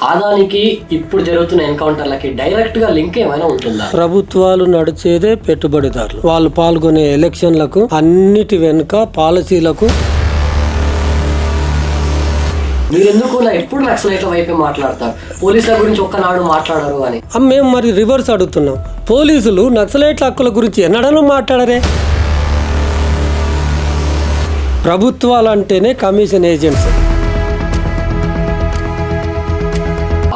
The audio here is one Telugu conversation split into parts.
ఆదానికి ఇప్పుడు జరుగుతున్న ఎన్కౌంటర్లకి డైరెక్ట్గా లింక్ ఏమైనా ఉంటుందా? ప్రభుత్వాలు నడిచేదే పెట్టుబడిదారులు. వాళ్ళు పాల్గొనే ఎలక్షన్లకు అన్నిటి వెనుక పాలసీలకు. మీరెందుకు ఎప్పుడు నక్సలైట్ల వైపే మాట్లాడతారు, పోలీసుల గురించి ఒక్కనాడు మాట్లాడరు అని? మేము మరి రివర్స్ అడుగుతున్నాం. పోలీసులు నక్సలైట్ల హక్కుల గురించి ఎన్నడనూ మాట్లాడరే. ప్రభుత్వాలు అంటేనే కమిషన్ ఏజెంట్స్.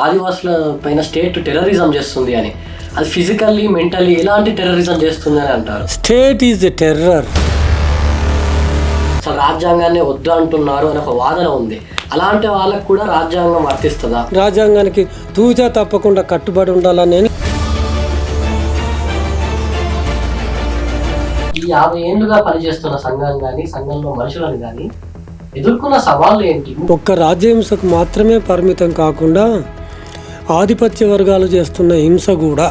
ఆదివాసుల పైన స్టేట్ టెర్రరిజం చేస్తుంది అని, అది ఫిజికల్లీ మెంటల్లీ ఎలాంటి టెర్రరిజం చేస్తుంది అని అంటారు. State is a terror. అసలు రాజ్యాంగాన్ని వద్దు అంటున్నారు అని ఒక వాదన ఉంది. అలాంటి వాళ్ళకు కూడా రాజ్యాంగం వర్తిస్తుందా? రాజ్యాంగానికి తూచా తప్పకుండా కట్టుబడి ఉండాలని. ఈ 50 ఏళ్ళుగా పనిచేస్తున్న సంఘం కానీ సంఘంలో మనుషులను కానీ ఎదుర్కొన్న సవాళ్ళు ఏంటి? ఒక్క రాజ్యహింసకు మాత్రమే పరిమితం కాకుండా ఆధిపత్య వర్గాలు చేస్తున్న హింస కూడా.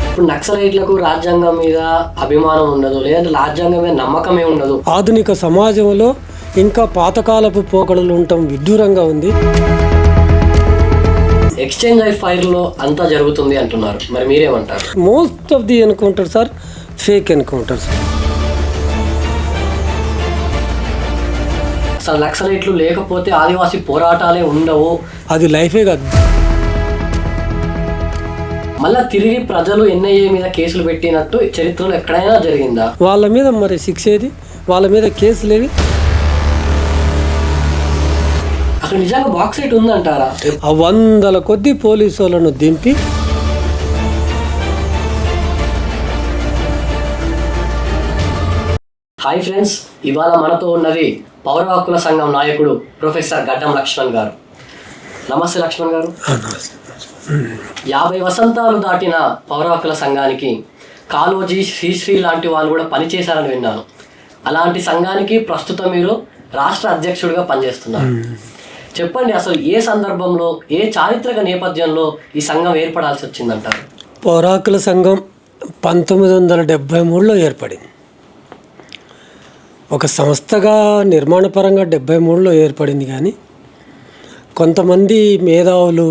ఇప్పుడు నక్సలైట్లకు రాజ్యాంగం మీద అభిమానం ఉండదు, లేదంటే రాజ్యాంగం మీద నమ్మకమే ఉండదు. ఆధునిక సమాజంలో ఇంకా పాతకాలపు పోకడలు ఉండటం విడ్డూరంగా ఉంది. ఎక్స్చేంజ్ ఆఫ్ ఫైర్లో అంతా జరుగుతుంది అంటున్నారు, మరి మీరేమంటారు? Most of the encounters are fake encounters. అసలు నక్సలైట్లు లేకపోతే ఆదివాసీ పోరాటాలే ఉండవు, అది లైఫే కాదు. మళ్ళీ తిరిగి ప్రజలు ఎన్ఐఏ మీద కేసులు పెట్టినట్టు చరిత్రలో ఎక్కడైనా జరిగిందా? వాళ్ళ మీద మరి శిక్ష ఏది? వాళ్ళ మీద కేసులేవి? అక్కడ నిజంగా బాక్సైట్ ఉందంటారా? ఆ 100ల కొద్ది పోలీసు వాళ్ళను దింపి హాయ్ ఫ్రెండ్స్, ఇవాళ మనతో ఉన్నది పౌర హక్కుల సంఘం నాయకుడు ప్రొఫెసర్ గడ్డం లక్ష్మణ్ గారు. నమస్తే లక్ష్మణ్ గారు. 50 వసంతాలు దాటిన పౌర హక్కుల సంఘానికి కాళోజీ, శ్రీశ్రీ లాంటి వాళ్ళు కూడా పనిచేశారని విన్నాను. అలాంటి సంఘానికి ప్రస్తుతం మీరు రాష్ట్ర అధ్యక్షుడిగా పనిచేస్తున్నారు. చెప్పండి, అసలు ఏ సందర్భంలో, ఏ చారిత్రక నేపథ్యంలో ఈ సంఘం ఏర్పడాల్సి వచ్చిందంటారు? పౌర హక్కుల సంఘం 1973లో ఏర్పడింది. ఒక సంస్థగా నిర్మాణపరంగా 73లో ఏర్పడింది. కానీ కొంతమంది మేధావులు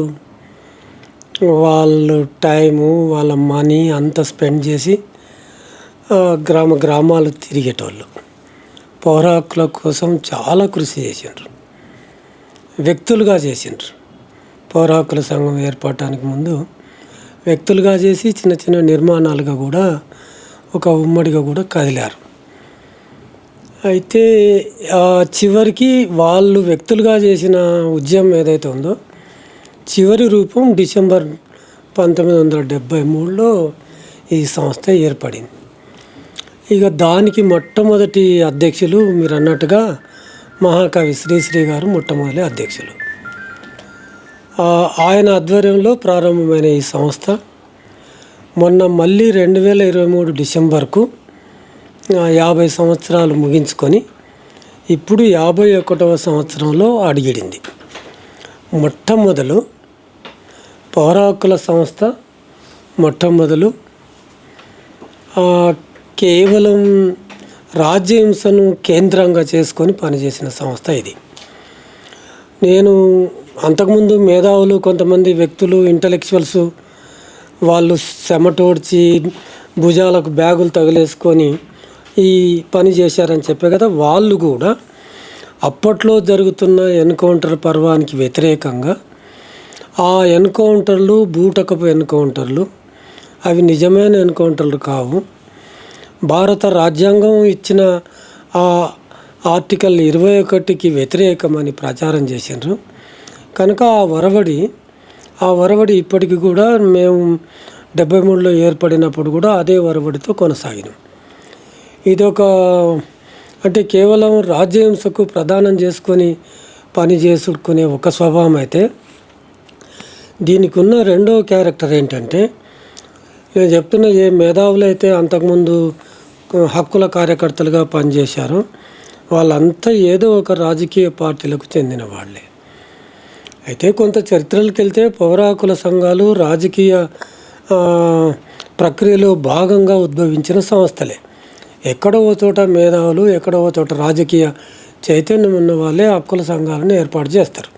వాళ్ళు టైము, వాళ్ళ మనీ అంతా స్పెండ్ చేసి గ్రామాలు తిరిగేటోళ్ళు. పౌర హక్కుల కోసం చాలా కృషి చేసిండ్రు, వ్యక్తులుగా చేసిండ్రు. పౌర హక్కుల సంఘం ఏర్పడటానికి ముందు వ్యక్తులుగా చేసి చిన్న చిన్న నిర్మాణాలుగా కూడా ఒక ఉమ్మడిగా కూడా కదిలారు. అయితే చివరికి వాళ్ళు వ్యక్తులుగా చేసిన ఉద్యమం ఏదైతే ఉందో చివరి రూపం డిసెంబర్ 1973లో ఈ సంస్థ ఏర్పడింది. ఇక దానికి మొట్టమొదటి అధ్యక్షులు మీరు అన్నట్టుగా మహాకవి శ్రీశ్రీ గారు మొట్టమొదటి అధ్యక్షులు. ఆయన ఆధ్వర్యంలో ప్రారంభమైన ఈ సంస్థ మొన్న మళ్ళీ 2023 డిసెంబర్కు 50 సంవత్సరాలు ముగించుకొని ఇప్పుడు 51వ సంవత్సరంలో అడుగిడింది. మొట్టమొదలు పౌర హక్కుల సంస్థ మొట్టమొదలు కేవలం రాజ్యహింసను కేంద్రంగా చేసుకొని పనిచేసిన సంస్థ ఇది. నేను అంతకుముందు మేధావులు, కొంతమంది వ్యక్తులు, ఇంటలెక్చువల్స్ వాళ్ళు చెమటోడ్చి భుజాలకు బ్యాగులు తగిలేసుకొని ఈ పని చేశారని చెప్పే కదా, వాళ్ళు కూడా అప్పట్లో జరుగుతున్న ఎన్కౌంటర్ పర్వానికి వ్యతిరేకంగా ఆ ఎన్కౌంటర్లు బూటకపు ఎన్కౌంటర్లు, అవి నిజమైన ఎన్కౌంటర్లు కావు, భారత రాజ్యాంగం ఇచ్చిన ఆ ఆర్టికల్ 21కి వ్యతిరేకమని ప్రచారం చేసిండ్రు. కనుక ఆ వరవడి ఇప్పటికి కూడా మేము 73లో ఏర్పడినప్పుడు కూడా అదే వరవడితో కొనసాగినాం. ఇదొక అంటే కేవలం రాజ్యహింసకు ప్రదానం చేసుకొని పని చేసుకునే ఒక స్వభావం అయితే, దీనికి ఉన్న రెండవ క్యారెక్టర్ ఏంటంటే, నేను చెప్తున్న ఏ మేధావులు అయితే అంతకుముందు హక్కుల కార్యకర్తలుగా పనిచేశారో వాళ్ళంతా ఏదో ఒక రాజకీయ పార్టీలకు చెందిన వాళ్ళే. అయితే కొంత చరిత్రలకు వెళ్తే పౌర హక్కుల సంఘాలు రాజకీయ ప్రక్రియలో భాగంగా ఉద్భవించిన సంస్థలే. ఎక్కడో చోట మేధావులు, ఎక్కడో చోట రాజకీయ చైతన్యం ఉన్న వాళ్ళే హక్కుల సంఘాలను ఏర్పాటు చేస్తారు.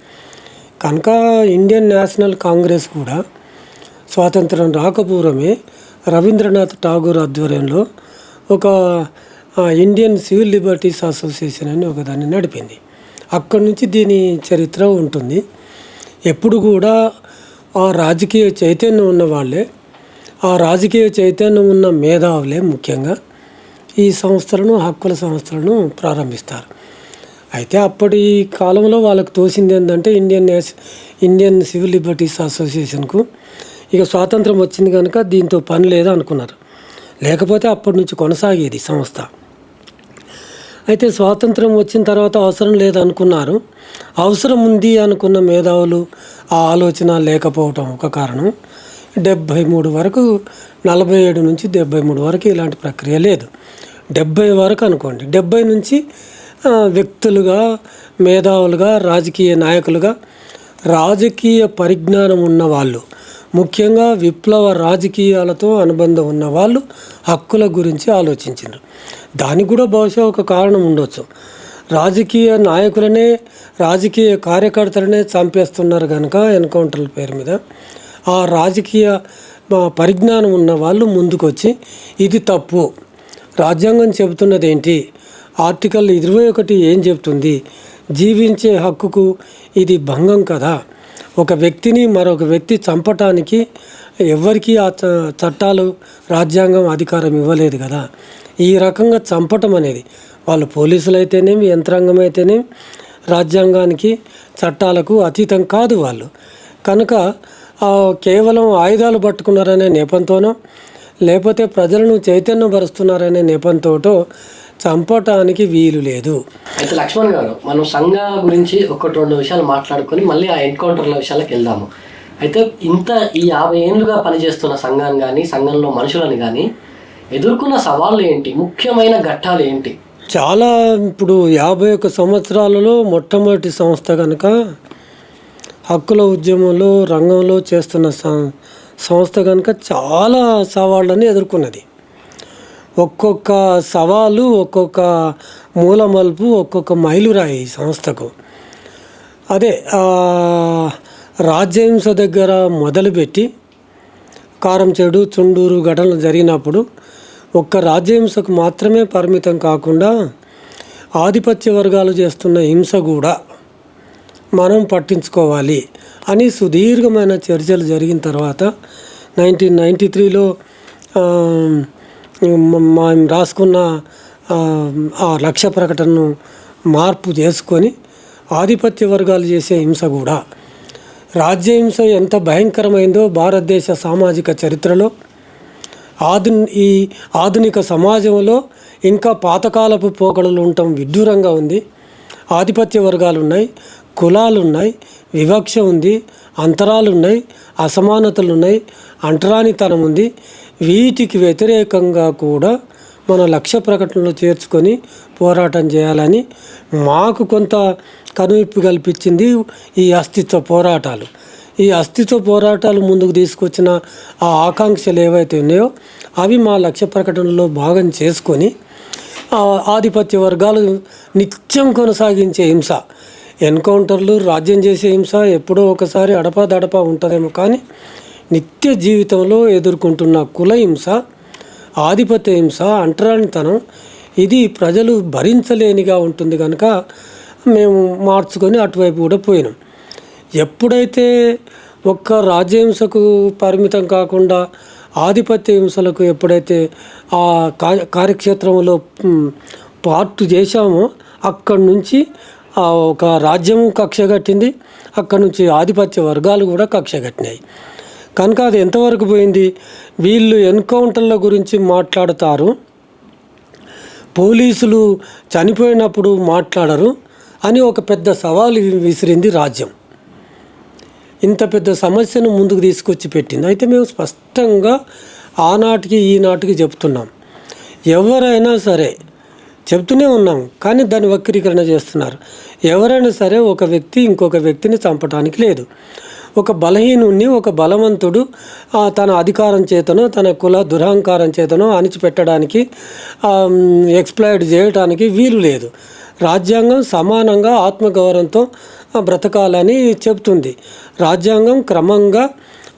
కనుక ఇండియన్ నేషనల్ కాంగ్రెస్ కూడా స్వాతంత్రం రాకపూర్వమే రవీంద్రనాథ్ ఠాగూర్ ఆధ్వర్యంలో ఒక ఇండియన్ సివిల్ లిబర్టీస్ అసోసియేషన్ అని ఒకదాన్ని నడిపింది. అక్కడి నుంచి దీని చరిత్ర ఉంటుంది. ఎప్పుడు కూడా ఆ రాజకీయ చైతన్యం ఉన్న వాళ్ళే, ఆ రాజకీయ చైతన్యం ఉన్న మేధావులే ముఖ్యంగా ఈ సంస్థలను, హక్కుల సంస్థలను ప్రారంభిస్తారు. అయితే అప్పటి కాలంలో వాళ్ళకు తోసింది ఏంటంటే ఇండియన్ సివిల్ లిబర్టీస్ అసోసియేషన్కు ఇక స్వాతంత్రం వచ్చింది కనుక దీంతో పని లేదు అనుకున్నారు. లేకపోతే అప్పటి నుంచి కొనసాగేది సంస్థ. అయితే స్వాతంత్రం వచ్చిన తర్వాత అవసరం లేదనుకున్నారు. అవసరం ఉంది అనుకున్న మేధావులు ఆ ఆలోచన లేకపోవటం ఒక కారణం. 73 వరకు, 47 నుంచి 73 వరకు ఇలాంటి ప్రక్రియ లేదు. 70 వరకు అనుకోండి. 70 నుంచి వ్యక్తులుగా, మేధావులుగా, రాజకీయ నాయకులుగా, రాజకీయ పరిజ్ఞానం ఉన్న వాళ్ళు, ముఖ్యంగా విప్లవ రాజకీయాలతో అనుబంధం ఉన్న వాళ్ళు హక్కుల గురించి ఆలోచించారు. దానికి కూడా బహుశా ఒక కారణం ఉండొచ్చు. రాజకీయ నాయకులనే, రాజకీయ కార్యకర్తలనే చంపేస్తున్నారు కనుక ఎన్కౌంటర్ల పేరు మీద ఆ రాజకీయ పరిజ్ఞానం ఉన్న వాళ్ళు ముందుకొచ్చి ఇది తప్పు, రాజ్యాంగం చెబుతున్నది ఏంటి, ఆర్టికల్ 21 ఏం చెబుతుంది, జీవించే హక్కుకు ఇది భంగం కదా, ఒక వ్యక్తిని మరొక వ్యక్తి చంపటానికి ఎవరికి ఆ చట్టాలు, రాజ్యాంగం అధికారం ఇవ్వలేదు కదా. ఈ రకంగా చంపటం అనేది వాళ్ళు పోలీసులు అయితేనేమి, యంత్రాంగం అయితేనేమి రాజ్యాంగానికి, చట్టాలకు అతీతం కాదు వాళ్ళు. కనుక కేవలం ఆయుధాలు పట్టుకున్నారనే నెపంతోనో, లేకపోతే ప్రజలను చైతన్యపరుస్తున్నారనే నెపంతోటో చంపటానికి వీలు లేదు. అయితే లక్ష్మణ్ గారు, మనం సంఘ గురించి 1-2 విషయాలు మాట్లాడుకొని మళ్ళీ ఆ ఎన్కౌంటర్ల విషయాలకు వెళ్దాము. అయితే ఈ 50 ఏళ్ళుగా పనిచేస్తున్న సంఘాన్ని కానీ, సంఘంలో మనుషులని కానీ ఎదుర్కొన్న సవాళ్ళు ఏంటి, ముఖ్యమైన ఘట్టాలు ఏంటి? చాలా ఇప్పుడు 51 సంవత్సరాలలో మొట్టమొదటి సంస్థ కనుక హక్కుల ఉద్యమంలో రంగంలో చేస్తున్న సంస్థ కనుక చాలా సవాళ్ళని ఎదుర్కొన్నది. ఒక్కొక్క సవాలు, ఒక్కొక్క మూలమలుపు, ఒక్కొక్క మైలురాయి ఈ సంస్థకు. అదే రాజ్యహింస దగ్గర మొదలుపెట్టి కారంచేడు, చుండూరు ఘటనలు జరిగినప్పుడు ఒక్క రాజ్యహింసకు మాత్రమే పరిమితం కాకుండా ఆధిపత్య వర్గాలు చేస్తున్న హింస కూడా మనం పట్టించుకోవాలి అని సుదీర్ఘమైన చర్చలు జరిగిన తర్వాత 1993లో మనం రాసుకున్న ఆ లక్ష్య ప్రకటనను మార్పు చేసుకొని ఆధిపత్య వర్గాలు చేసే హింస కూడా, రాజ్యహింస ఎంత భయంకరమైందో భారతదేశ సామాజిక చరిత్రలో, ఈ ఆధునిక సమాజంలో ఇంకా పాతకాలపు పోకడలు ఉండటం విడ్డూరంగా ఉంది. ఆధిపత్య వర్గాలు ఉన్నాయి, కులాలు ఉన్నాయి, వివక్ష ఉంది, అంతరాలు ఉన్నాయి, అసమానతలు ఉన్నాయి, అంటరానితనం ఉంది. వీటికి వ్యతిరేకంగా కూడా మన లక్ష్య ప్రకటనలో చేర్చుకొని పోరాటం చేయాలని మాకు కొంత కనువిప్పు కల్పించింది ఈ అస్తిత్వ పోరాటాలు. ఈ అస్తిత్వ పోరాటాలు ముందుకు తీసుకొచ్చిన ఆ ఆకాంక్షలు ఏవైతే ఉన్నాయో అవి మా లక్ష్య ప్రకటనలో భాగం చేసుకొని ఆధిపత్య వర్గాలు నిత్యం కొనసాగించే హింస, ఎన్కౌంటర్లు, రాజ్యం చేసే హింస ఎప్పుడో ఒకసారి అడపాదడపా ఉంటుందేమో, కానీ నిత్య జీవితంలో ఎదుర్కొంటున్న కుల హింస, ఆధిపత్య హింస, అంటరానితనం ఇది ప్రజలు భరించలేనిగా ఉంటుంది కనుక మేము మార్చుకొని అటువైపు కూడా పోయినాం. ఎప్పుడైతే ఒక్క రాజ్యహింసకు పరిమితం కాకుండా ఆధిపత్య హింసలకు ఎప్పుడైతే ఆ కార్యక్షేత్రంలో పార్ట్ చేశామో అక్కడి నుంచి ఒక రాజ్యము కక్ష కట్టింది, అక్కడి నుంచి ఆధిపత్య వర్గాలు కూడా కక్ష కట్టినాయి. కనుక అది ఎంతవరకు పోయింది, వీళ్ళు ఎన్కౌంటర్ల గురించి మాట్లాడతారు, పోలీసులు చనిపోయినప్పుడు మాట్లాడరు అని ఒక పెద్ద సవాలు విసిరింది రాజ్యం. ఇంత పెద్ద సమస్యను ముందుకు తీసుకొచ్చి పెట్టింది. అయితే మేము స్పష్టంగా ఆనాటికి ఈనాటికి చెప్తున్నాం, ఎవరైనా సరే చెప్తూనే ఉన్నాం, కానీ దాన్ని వక్రీకరణ చేస్తున్నారు. ఎవరైనా సరే ఒక వ్యక్తి ఇంకొక వ్యక్తిని చంపడానికి లేదు. ఒక బలహీనుణ్ణి ఒక బలవంతుడు తన అధికారం చేతనో, తన కుల దురహంకారం చేతనో అణిచిపెట్టడానికి, ఎక్స్ప్లాయిట్ చేయడానికి వీలు లేదు. రాజ్యాంగం సమానంగా ఆత్మగౌరవంతో బ్రతకాలని చెబుతుంది. రాజ్యాంగం క్రమంగా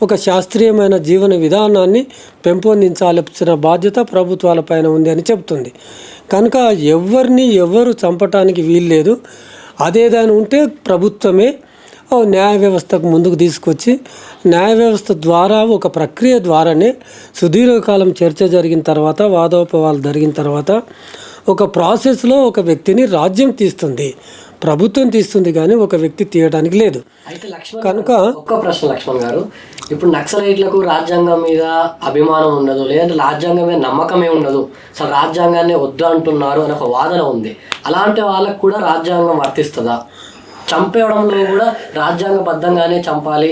ఒక శాస్త్రీయమైన జీవన విధానాన్ని పెంపొందించాల్సిన బాధ్యత ప్రభుత్వాలపైన ఉంది అని చెబుతుంది. కనుక ఎవరు చంపటానికి వీల్లేదు. అదేదైనా ఉంటే ప్రభుత్వమే న్యాయ వ్యవస్థకు ముందుకు తీసుకొచ్చి న్యాయ వ్యవస్థ ద్వారా ఒక ప్రక్రియ ద్వారానే సుదీర్ఘకాలం చర్చ జరిగిన తర్వాత వాదోపవాదాలు జరిగిన తర్వాత ఒక ప్రాసెస్లో ఒక వ్యక్తిని రాజ్యం తీస్తుంది, ప్రభుత్వం తీస్తుంది, కానీ ఒక వ్యక్తి తీయడానికి లేదు. అయితే కనుక ఒక్క ప్రశ్న లక్ష్మణ్ గారు, ఇప్పుడు నక్సలైట్లకు రాజ్యాంగం మీద అభిమానం ఉండదు, లేదంటే రాజ్యాంగం మీద నమ్మకమే ఉండదు, అసలు రాజ్యాంగాన్ని వద్దు అంటున్నారు అని ఒక వాదన ఉంది. అలాంటి వాళ్ళకు కూడా రాజ్యాంగం వర్తిస్తుందా? చంపేయడంలో కూడా రాజ్యాంగబద్ధంగానే చంపాలి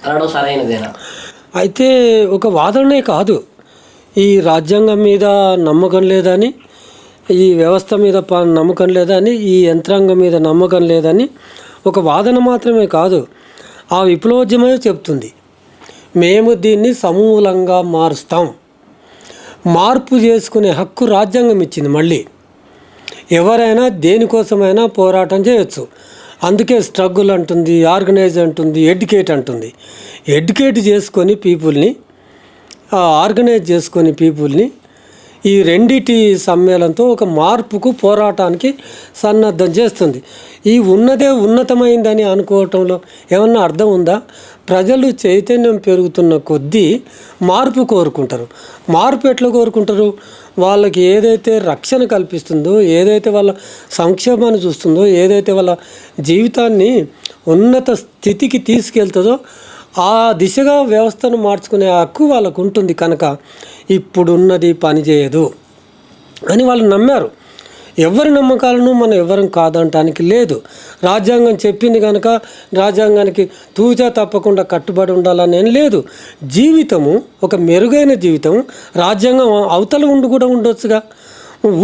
అనడం సరైనదేనా? అయితే ఒక వాదనే కాదు, ఈ రాజ్యాంగం మీద నమ్మకం లేదని, ఈ వ్యవస్థ మీద నమ్మకం లేదని, ఈ యంత్రాంగం మీద నమ్మకం లేదని ఒక వాదన మాత్రమే కాదు, ఆ విప్లవోద్యమే చెప్తుంది. మేము దీన్ని సమూలంగా మారుస్తాం, మార్పు చేసుకునే హక్కు రాజ్యాంగం ఇచ్చింది. మళ్ళీ ఎవరైనా దేనికోసమైనా పోరాటం చేయొచ్చు. అందుకే స్ట్రగుల్ అంటుంది, ఆర్గనైజ్ అంటుంది, ఎడ్యుకేట్ అంటుంది. ఎడ్యుకేట్ చేసుకొని పీపుల్ని, ఆర్గనైజ్ చేసుకొని పీపుల్ని ఈ రెండిటి సమ్మేళనంతో ఒక మార్పుకు పోరాటానికి సన్నద్ధం చేస్తుంది. ఈ ఉన్నదే ఉన్నతమైందని అనుకోవటంలో ఏమన్నా అర్థం ఉందా? ప్రజలు చైతన్యం పెరుగుతున్న కొద్దీ మార్పు కోరుకుంటారు. మార్పు ఎట్లా కోరుకుంటారు? వాళ్ళకి ఏదైతే రక్షణ కల్పిస్తుందో, ఏదైతే వాళ్ళ సంక్షేమాన్ని చూస్తుందో, ఏదైతే వాళ్ళ జీవితాన్ని ఉన్నత స్థితికి తీసుకెళ్తుందో ఆ దిశగా వ్యవస్థను మార్చుకునే హక్కు వాళ్ళకు ఉంటుంది. కనుక ఇప్పుడున్నది పనిచేయదు అని వాళ్ళు నమ్మారు. ఎవరి నమ్మకాలను మనం ఎవరం కాదంటానికి లేదు. రాజ్యాంగం చెప్పింది కనుక రాజ్యాంగానికి తూచా తప్పకుండా కట్టుబడి ఉండాలని ఏం లేదు. జీవితము ఒక మెరుగైన జీవితం రాజ్యాంగం అవతల కూడా ఉండొచ్చుగా.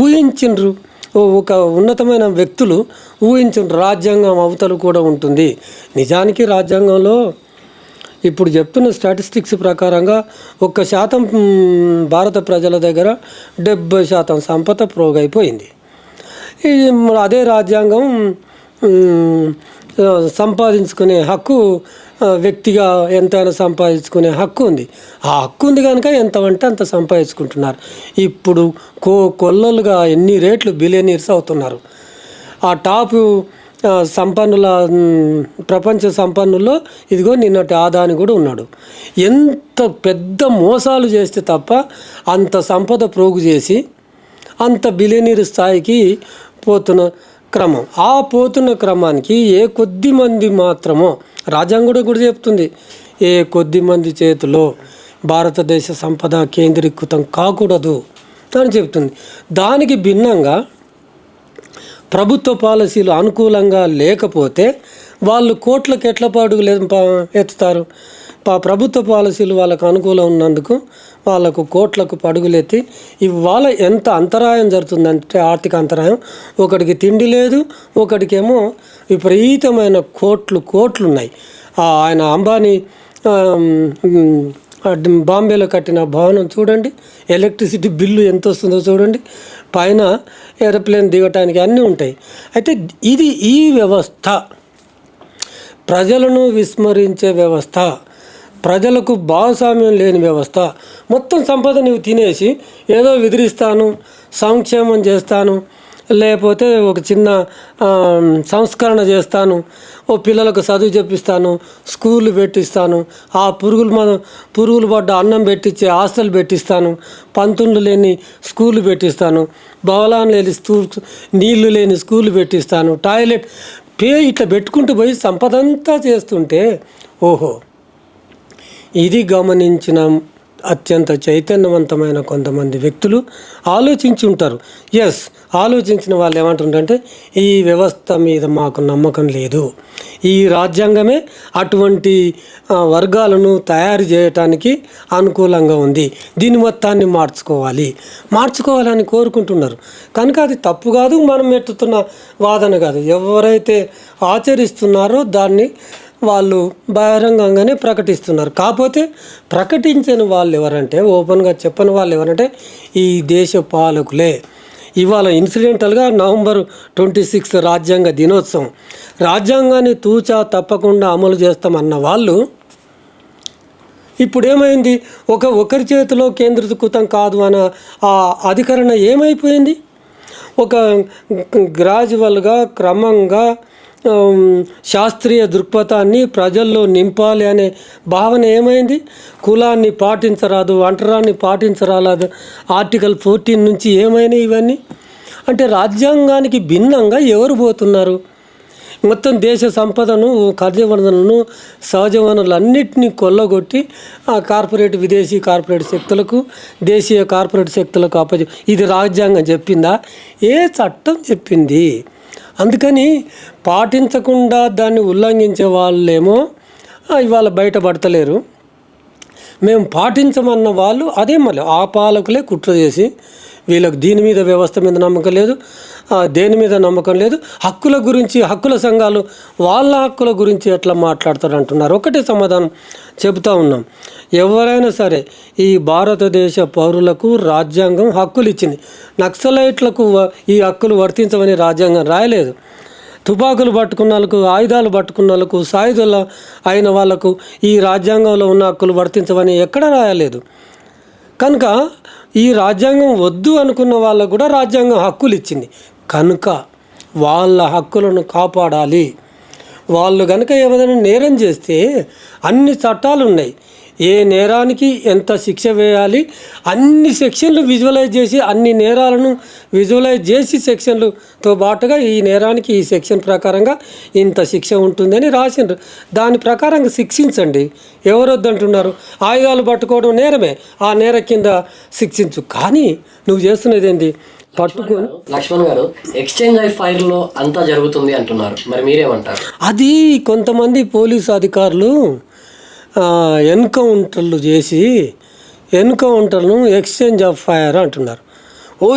ఊహించిండ్రు, ఒక ఉన్నతమైన వ్యక్తులు ఊహించిండ్రు రాజ్యాంగం అవతల కూడా ఉంటుంది. నిజానికి రాజ్యాంగంలో ఇప్పుడు చెప్తున్న స్టాటిస్టిక్స్ ప్రకారంగా 1% భారత ప్రజల దగ్గర 70% సంపద పోగైపోయింది. అదే రాజ్యాంగం సంపాదించుకునే హక్కు, వ్యక్తిగా ఎంతైనా సంపాదించుకునే హక్కు ఉంది. ఆ హక్కు ఉంది కనుక ఎంత అంటే అంత సంపాదించుకుంటున్నారు. ఇప్పుడు కొల్లలుగా ఎన్ని రేట్లు బిలియనీర్స్ అవుతున్నారు. ఆ టాపు సంపన్నుల ప్రపంచ సంపన్నుల్లో ఇదిగో నిన్నటి ఆదాని కూడా ఉన్నాడు. ఎంత పెద్ద మోసాలు చేస్తే తప్ప అంత సంపద ప్రోగు చేసి అంత బిలియనీర్ స్థాయికి పోతున్న క్రమం, ఆ పోతున్న క్రమానికి ఏ కొద్ది మంది మాత్రమో రాజ్యాంగం కూడా చెప్తుంది, ఏ కొద్ది మంది చేతిలో భారతదేశ సంపద కేంద్రీకృతం కాకూడదు అని చెప్తుంది. దానికి భిన్నంగా ప్రభుత్వ పాలసీలు అనుకూలంగా లేకపోతే వాళ్ళు కోట్లకు ఎట్లా పడుగులు ఎత్తుతారు? ప్రభుత్వ పాలసీలు వాళ్ళకు అనుకూలం ఉన్నందుకు వాళ్ళకు కోట్లకు పడుగులెత్తి ఇవాళ ఎంత అంతరాయం జరుగుతుందంటే, ఆర్థిక అంతరాయం. ఒకడికి తిండి లేదు, ఒకడికేమో విపరీతమైన కోట్లు ఉన్నాయి. ఆయన అంబానీ బాంబేలో కట్టిన భవనం చూడండి, ఎలక్ట్రిసిటీ బిల్లు ఎంత వస్తుందో చూడండి, పైన ఏరోప్లేన్ దిగటానికి అన్నీ ఉంటాయి. అయితే ఈ వ్యవస్థ ప్రజలను విస్మరించే వ్యవస్థ, ప్రజలకు భాగస్వామ్యం లేని వ్యవస్థ. మొత్తం సంపద నువ్వు తినేసి ఏదో విదిరిస్తాను, సంక్షేమం చేస్తాను, లేకపోతే ఒక చిన్న సంస్కరణ చేస్తాను, ఓ పిల్లలకు చదువు చెప్పిస్తాను, స్కూళ్ళు పెట్టిస్తాను, ఆ పురుగులు పడ్డ అన్నం పెట్టించే హాస్టల్ పెట్టిస్తాను, పంతులు లేని స్కూళ్ళు పెట్టిస్తాను, భవనాలు లేని నీళ్లు లేని స్కూళ్ళు పెట్టిస్తాను, టాయిలెట్ ఇట్లా పెట్టుకుంటూ పోయి సంపదంతా చేస్తుంటే, ఓహో ఇది గమనించిన అత్యంత చైతన్యవంతమైన కొంతమంది వ్యక్తులు ఆలోచించి ఉంటారు. ఆలోచించిన వాళ్ళు ఏమంటుంటారంటే, ఈ వ్యవస్థ మీద మాకు నమ్మకం లేదు, ఈ రాజ్యాంగమే అటువంటి వర్గాలను తయారు చేయటానికి అనుకూలంగా ఉంది, దీని మొత్తాన్ని మార్చుకోవాలని కోరుకుంటున్నారు. కనుక అది తప్పు కాదు, మనం ఎత్తుతున్న వాదన కాదు. ఎవరైతే ఆచరిస్తున్నారో దాన్ని వాళ్ళు బహిరంగంగానే ప్రకటిస్తున్నారు. కాకపోతే ప్రకటించని వాళ్ళు ఎవరంటే, ఓపెన్గా చెప్పని వాళ్ళు ఎవరంటే ఈ దేశ పాలకులే. ఇవాళ ఇన్సిడెంటల్గా November 26 రాజ్యాంగ దినోత్సవం, రాజ్యాంగాన్ని తూచా తప్పకుండా అమలు చేస్తామన్న వాళ్ళు ఇప్పుడు ఏమైంది? ఒకరి చేతిలో కేంద్రీకృతం కాదు అన్న ఆ అధికరణ ఏమైపోయింది? ఒక గ్రాడ్యువల్గా క్రమంగా శాస్త్రీయ దృక్పథాన్ని ప్రజల్లో నింపాలి అనే భావన ఏమైంది? కులాన్ని పాటించరాదు, అంటరాన్ని పాటించరాదు, ఆర్టికల్ 14 నుంచి ఏమైనాయి ఇవన్నీ? అంటే రాజ్యాంగానికి భిన్నంగా ఎవరు పోతున్నారు? మొత్తం దేశ సంపదను, ఖనిజ వనరులను, సహజ వనరులన్నింటినీ కొల్లగొట్టి ఆ కార్పొరేట్ విదేశీ కార్పొరేట్ శక్తులకు, దేశీయ కార్పొరేట్ శక్తులకు ఇది రాజ్యాంగం చెప్పిందా? ఏ చట్టం చెప్పింది? అందుకని పాటించకుండా దాన్ని ఉల్లంఘించే వాళ్ళేమో ఇవాళ బయటపడతలేరు. మేము పాటించమన్న వాళ్ళు అదే మళ్ళీ ఆ పాలకులే కుట్ర చేసి వీళ్ళకి దీని మీద, వ్యవస్థ మీద నమ్మకం లేదు, దేని మీద నమ్మకం లేదు, హక్కుల గురించి, హక్కుల సంఘాలు వాళ్ళ హక్కుల గురించి ఎట్లా మాట్లాడతారు అంటున్నారు. ఒకటే సమాధానం చెబుతూ ఉన్నాం. ఎవరైనా సరే ఈ భారతదేశ పౌరులకు రాజ్యాంగం హక్కులు ఇచ్చింది. నక్సలైట్లకు ఈ హక్కులు వర్తించమని రాజ్యాంగం రాయలేదు. తుపాకులు పట్టుకున్న వాళ్ళకు, ఆయుధాలు పట్టుకున్న వాళ్ళకు, సాయుధుల అయిన వాళ్ళకు ఈ రాజ్యాంగంలో ఉన్న హక్కులు వర్తించమని ఎక్కడ రాయలేదు. కనుక ఈ రాజ్యాంగం వద్దు అనుకున్న వాళ్ళకు కూడా రాజ్యాంగం హక్కులు ఇచ్చింది. కనుక వాళ్ళ హక్కులను కాపాడాలి. వాళ్ళు కనుక ఏమైనా నేరం చేస్తే అన్ని చట్టాలు ఉన్నాయి. ఏ నేరానికి ఎంత శిక్ష వేయాలి, అన్ని సెక్షన్లు విజువలైజ్ చేసి, అన్ని నేరాలను విజువలైజ్ చేసి సెక్షన్లతో పాటుగా ఈ నేరానికి ఈ సెక్షన్ ప్రకారంగా ఇంత శిక్ష ఉంటుందని రాసిండ్రు. దాని ప్రకారంగా శిక్షించండి. ఎవరు వద్దంటున్నారు? ఆయుధాలు పట్టుకోవడం నేరమే, ఆ నేర కింద శిక్షించు. కానీ నువ్వు చేస్తున్నది ఏంటి? పట్టుకొని లక్ష్మణ్ గారు ఎక్స్చేంజ్ ఆఫ్ ఫైర్లో అంతా జరుగుతుంది అంటున్నారు, మరి మీరేమంటారు? అది కొంతమంది పోలీసు అధికారులు ఎన్కౌంటర్లు చేసి ఎన్కౌంటర్ను ఎక్స్చేంజ్ ఆఫ్ ఫైర్ అంటున్నారు.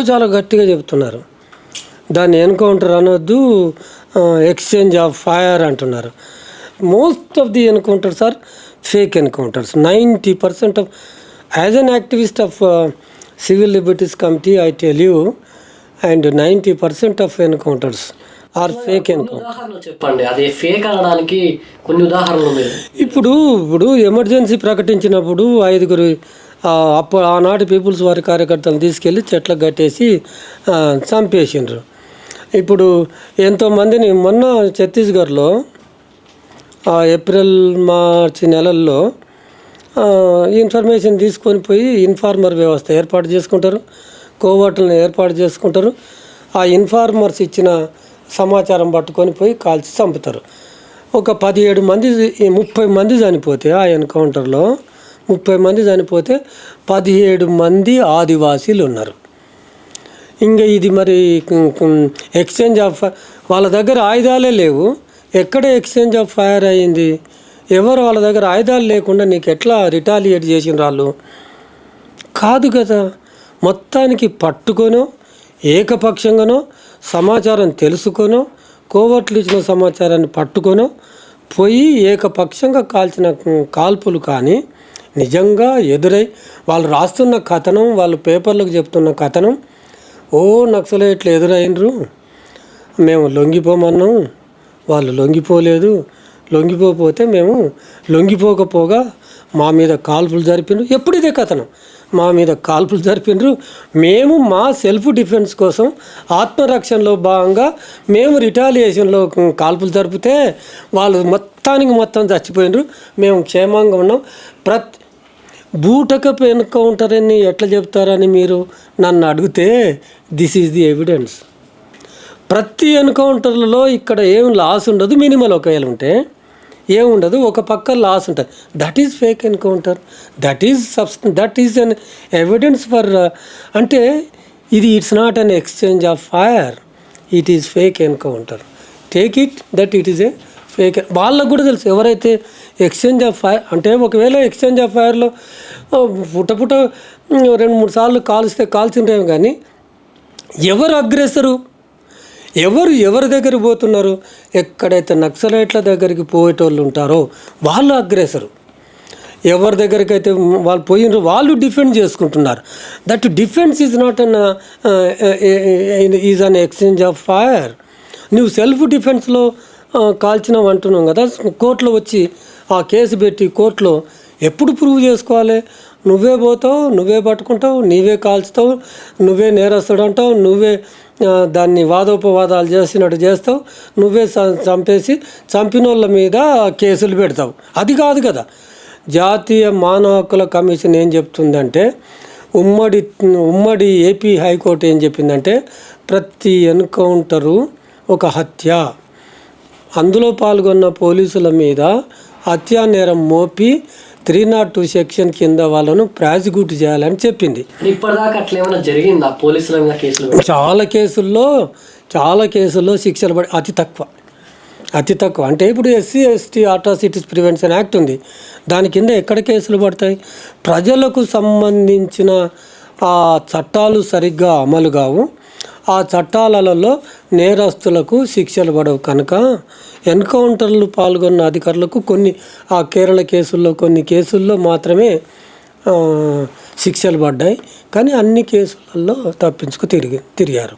చాలా గట్టిగా చెప్తున్నారు. దాన్ని ఎన్కౌంటర్ అనొద్దు, ఎక్స్చేంజ్ ఆఫ్ ఫైర్ అంటున్నారు. Most of the encounters are fake encounters. 90% of, as an activist of civil liberties committee I tell you, and 90% of encounters are fake encounter. ఉదాహరణలు చెప్పండి, అది ఫేక్ అనడానికి కొన్ని ఉదాహరణలు ఉన్నాయి. ఇప్పుడు ఎమర్జెన్సీ ప్రకటించినప్పుడు 5 ఆనాటి పీపుల్స్ వారి కార్యకర్తలను తీసుకెళ్ళి చెట్లకు కట్టేసి చంపేసిండ్రు. ఇప్పుడు ఎంతోమందిని మొన్న ఛత్తీస్గఢ్లో ఏప్రిల్ మార్చి నెలల్లో ఇన్ఫర్మేషన్ తీసుకొని పోయి ఇన్ఫార్మర్ వ్యవస్థ ఏర్పాటు చేసుకుంటారు, కోవర్టులను ఏర్పాటు చేసుకుంటారు. ఆ ఇన్ఫార్మర్స్ ఇచ్చిన సమాచారం పట్టుకొని పోయి కాల్చి చంపుతారు. ఒక 17 మంది, 30 మంది చనిపోతే, ఆ ఎన్కౌంటర్లో 30 మంది చనిపోతే 17 మంది ఆదివాసీలు ఉన్నారు. ఇంకా ఇది మరి ఎక్స్చేంజ్ ఆఫ్, వాళ్ళ దగ్గర ఆయుధాలే లేవు, ఎక్కడ ఎక్స్చేంజ్ ఆఫ్ ఫైర్ అయ్యింది? ఎవరు వాళ్ళ దగ్గర ఆయుధాలు లేకుండా నీకు ఎట్లా రిటాలియేట్ చేసిన వాళ్ళు కాదు కదా. మొత్తానికి పట్టుకొనో, ఏకపక్షంగానో, సమాచారం తెలుసుకొనో, కోవర్ట్లు ఇచ్చిన సమాచారాన్ని పట్టుకొనో పోయి ఏకపక్షంగా కాల్చిన కాల్పులు కానీ నిజంగా ఎదురై వాళ్ళు రాస్తున్న కథనం, వాళ్ళు పేపర్లకు చెప్తున్న కథనం, నక్సలైట్లు ఎదురైనరు, మేము లొంగిపోమన్నాం, వాళ్ళు లొంగిపోలేదు, లొంగిపోతే మేము లొంగిపోకపోగా మా మీద కాల్పులు జరిపిండ్రు. ఎప్పుడు ఇదే కథనం, మా మీద కాల్పులు జరిపిండ్రు, మేము మా సెల్ఫ్ డిఫెన్స్ కోసం ఆత్మరక్షణలో భాగంగా మేము రిటాలియేషన్లో కాల్పులు జరిపితే వాళ్ళు మొత్తం చచ్చిపోయినరు, మేము క్షేమంగా ఉన్నాం. బూటకపు ఎన్కౌంటర్ అని ఎట్లా చెప్తారని మీరు నన్ను అడిగితే దిస్ ఈజ్ ది ఎవిడెన్స్. ప్రతి ఎన్కౌంటర్లలో ఇక్కడ ఏం లాస్ ఉండదు, మినిమల్ ఒకవేళ ఉంటే ఏముండదు, ఒక పక్క లాస్ ఉంటుంది. That is fake encounter, that is an evidence for, అంటే ఇది it's not an exchange of fire, it is fake encounter. Take it that it is a fake. వాళ్ళకు కూడా తెలుసు ఎవరైతే ఎక్స్చేంజ్ ఆఫ్ ఫైర్ అంటే, ఒకవేళ ఎక్స్చేంజ్ ఆఫ్ ఫైర్లో పుట్ట 2-3 సార్లు కాల్చిండ్రేమో, కానీ ఎవరు అగ్రెసరు, ఎవరి దగ్గర పోతున్నారు? ఎక్కడైతే నక్సలైట్ల దగ్గరికి పోయేటోళ్ళు ఉంటారో వాళ్ళు అగ్రెసరు. ఎవరి దగ్గరికి అయితే వాళ్ళు పోయినరో వాళ్ళు డిఫెండ్ చేసుకుంటున్నారు. That defence is not an is an exchange of fire. నువ్వు సెల్ఫ్ డిఫెన్స్లో కాల్చినావు అంటున్నావు కదా, కోర్టులో వచ్చి ఆ కేసు పెట్టి కోర్టులో ఎప్పుడు ప్రూవ్ చేసుకోవాలి? నువ్వే పోతావు, నువ్వే పట్టుకుంటావు, నీవే కాల్చుతావు, నువ్వే నేరస్తుడు అంటావు, నువ్వే దాన్ని వాదోపవాదాలు చేసినట్టు చేస్తావు, నువ్వే చంపేసి చంపిన వాళ్ళ మీద కేసులు పెడతావు. అది కాదు కదా. జాతీయ మానవ హక్కుల కమిషన్ ఏం చెప్తుందంటే, ఉమ్మడి ఏపీ హైకోర్టు ఏం చెప్పిందంటే, ప్రతి ఎన్కౌంటరు ఒక హత్య, అందులో పాల్గొన్న పోలీసుల మీద హత్యా నేరం మోపి 302 సెక్షన్ కింద వాళ్ళను ప్రాసిక్యూట్ చేయాలని చెప్పింది. ఇప్పటిదాకా అట్లా ఏమైనా జరిగిందా పోలీసుల మీద కేసులు? చాలా కేసుల్లో శిక్షలు పడి అతి తక్కువ. అంటే ఇప్పుడు SC ST atrocities prevention act ఉంది, దాని కింద ఎక్కడ కేసులు పడతాయి? ప్రజలకు సంబంధించిన ఆ చట్టాలు సరిగ్గా అమలు కావు, ఆ చట్టాలలో నేరస్తులకు శిక్షలు పడవు. కనుక ఎన్కౌంటర్లు పాల్గొన్న అధికారులకు ఆ కేరళ కేసుల్లో కొన్ని కేసుల్లో మాత్రమే శిక్షలు పడ్డాయి, కానీ అన్ని కేసులలో తప్పించుకు తిరిగారు.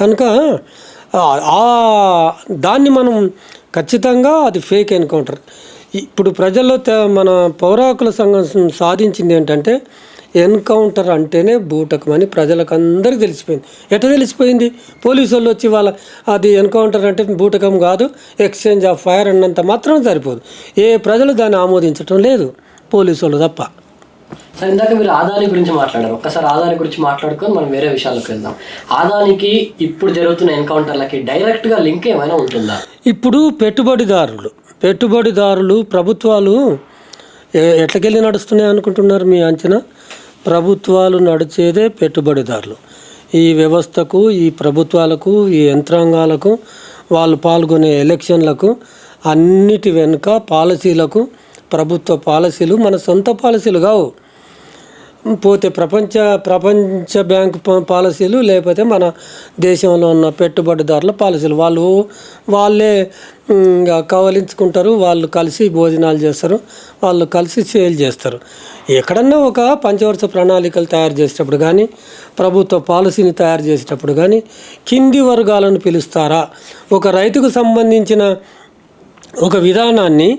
కనుక దాన్ని మనం ఖచ్చితంగా అది ఫేక్ ఎన్కౌంటర్. ఇప్పుడు ప్రజల్లో మన పౌర హక్కుల సంఘం సాధించింది ఏంటంటే, ఎన్కౌంటర్ అంటేనే బూటకమని ప్రజలకు అందరికీ తెలిసిపోయింది. ఎట్లా తెలిసిపోయింది? పోలీసు వాళ్ళు వచ్చి అది ఎన్కౌంటర్ అంటే బూటకం కాదు, ఎక్స్చేంజ్ ఆఫ్ ఫైర్ అన్నంత మాత్రం సరిపోదు. ప్రజలు దాన్ని ఆమోదించడం లేదు, పోలీసు వాళ్ళు తప్ప. సార్, ఇందాక మీరు ఆదాని గురించి మాట్లాడారు. ఒక్కసారి ఆదాని గురించి మాట్లాడుకొని మనం వేరే విషయాలకు వెళ్దాం. ఆదానికి ఇప్పుడు జరుగుతున్న ఎన్కౌంటర్లకి డైరెక్ట్గా లింక్ ఏమైనా ఉంటుందా? ఇప్పుడు పెట్టుబడిదారులు ప్రభుత్వాలు ఎట్లకెళ్ళి నడుస్తున్నాయి అనుకుంటున్నారు మీ అంచనా? ప్రభుత్వాలు నడిచేదే పెట్టుబడిదారులు. ఈ వ్యవస్థకు, ఈ ప్రభుత్వాలకు, ఈ యంత్రాంగాలకు, వాళ్ళు పాల్గొనే ఎలక్షన్లకు అన్నిటి వెనుక పాలసీలకు, ప్రభుత్వ పాలసీలు మన సొంత పాలసీలు కావు. పోతే ప్రపంచ బ్యాంక్ పాలసీలు, లేకపోతే మన దేశంలో ఉన్న పెట్టుబడిదారుల పాలసీలు. వాళ్ళే కవలించుకుంటారు, వాళ్ళు కలిసి భోజనాలు చేస్తారు, వాళ్ళు కలిసి సేల్ చేస్తారు. ఎక్కడన్నా ఒక పంచవర్ష ప్రణాళికలు తయారు చేసేటప్పుడు కానీ, ప్రభుత్వ పాలసీని తయారు చేసేటప్పుడు కానీ కింది వర్గాలను పిలుస్తారా? ఒక రైతుకు సంబంధించిన ఒక విధానాన్ని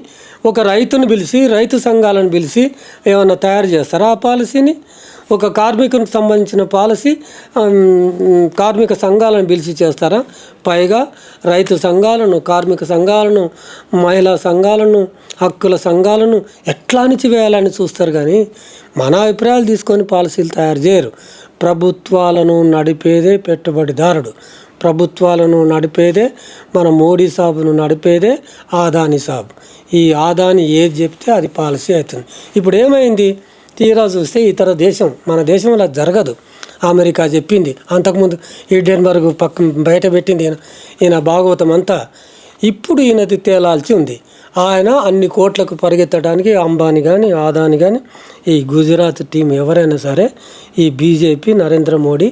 ఒక రైతును పిలిచి, రైతు సంఘాలను పిలిచి ఏమన్నా తయారు చేస్తారా ఆ పాలసీని? ఒక కార్మికునికి సంబంధించిన పాలసీ కార్మిక సంఘాలను పిలిచి చేస్తారా? పైగా రైతు సంఘాలను, కార్మిక సంఘాలను, మహిళా సంఘాలను, హక్కుల సంఘాలను ఎట్లా అణిచివేయాలని చూస్తారు, కానీ మన అభిప్రాయాలు తీసుకొని పాలసీలు తయారు చేయరు. ప్రభుత్వాలను నడిపేదే పెట్టుబడిదారుడు, ప్రభుత్వాలను నడిపేదే మన మోడీ సాబును నడిపేదే ఆదాని సాబు. ఈ ఆదాని ఏది చెప్తే అది పాలసీ అవుతుంది. ఇప్పుడు ఏమైంది? తీరా చూస్తే ఇతర దేశం, మన దేశంలో అది జరగదు. అమెరికా చెప్పింది, అంతకుముందు హిడెన్బర్గ్ బయట పెట్టింది ఈయన భాగవతం అంతా. ఇప్పుడు ఈయనది తేలాల్సి ఉంది. ఆయన అన్ని కోట్లకు పరిగెత్తడానికి అంబానీ కానీ, ఆదాని కానీ, ఈ గుజరాత్ టీం ఎవరైనా సరే, ఈ బీజేపీ నరేంద్ర మోడీ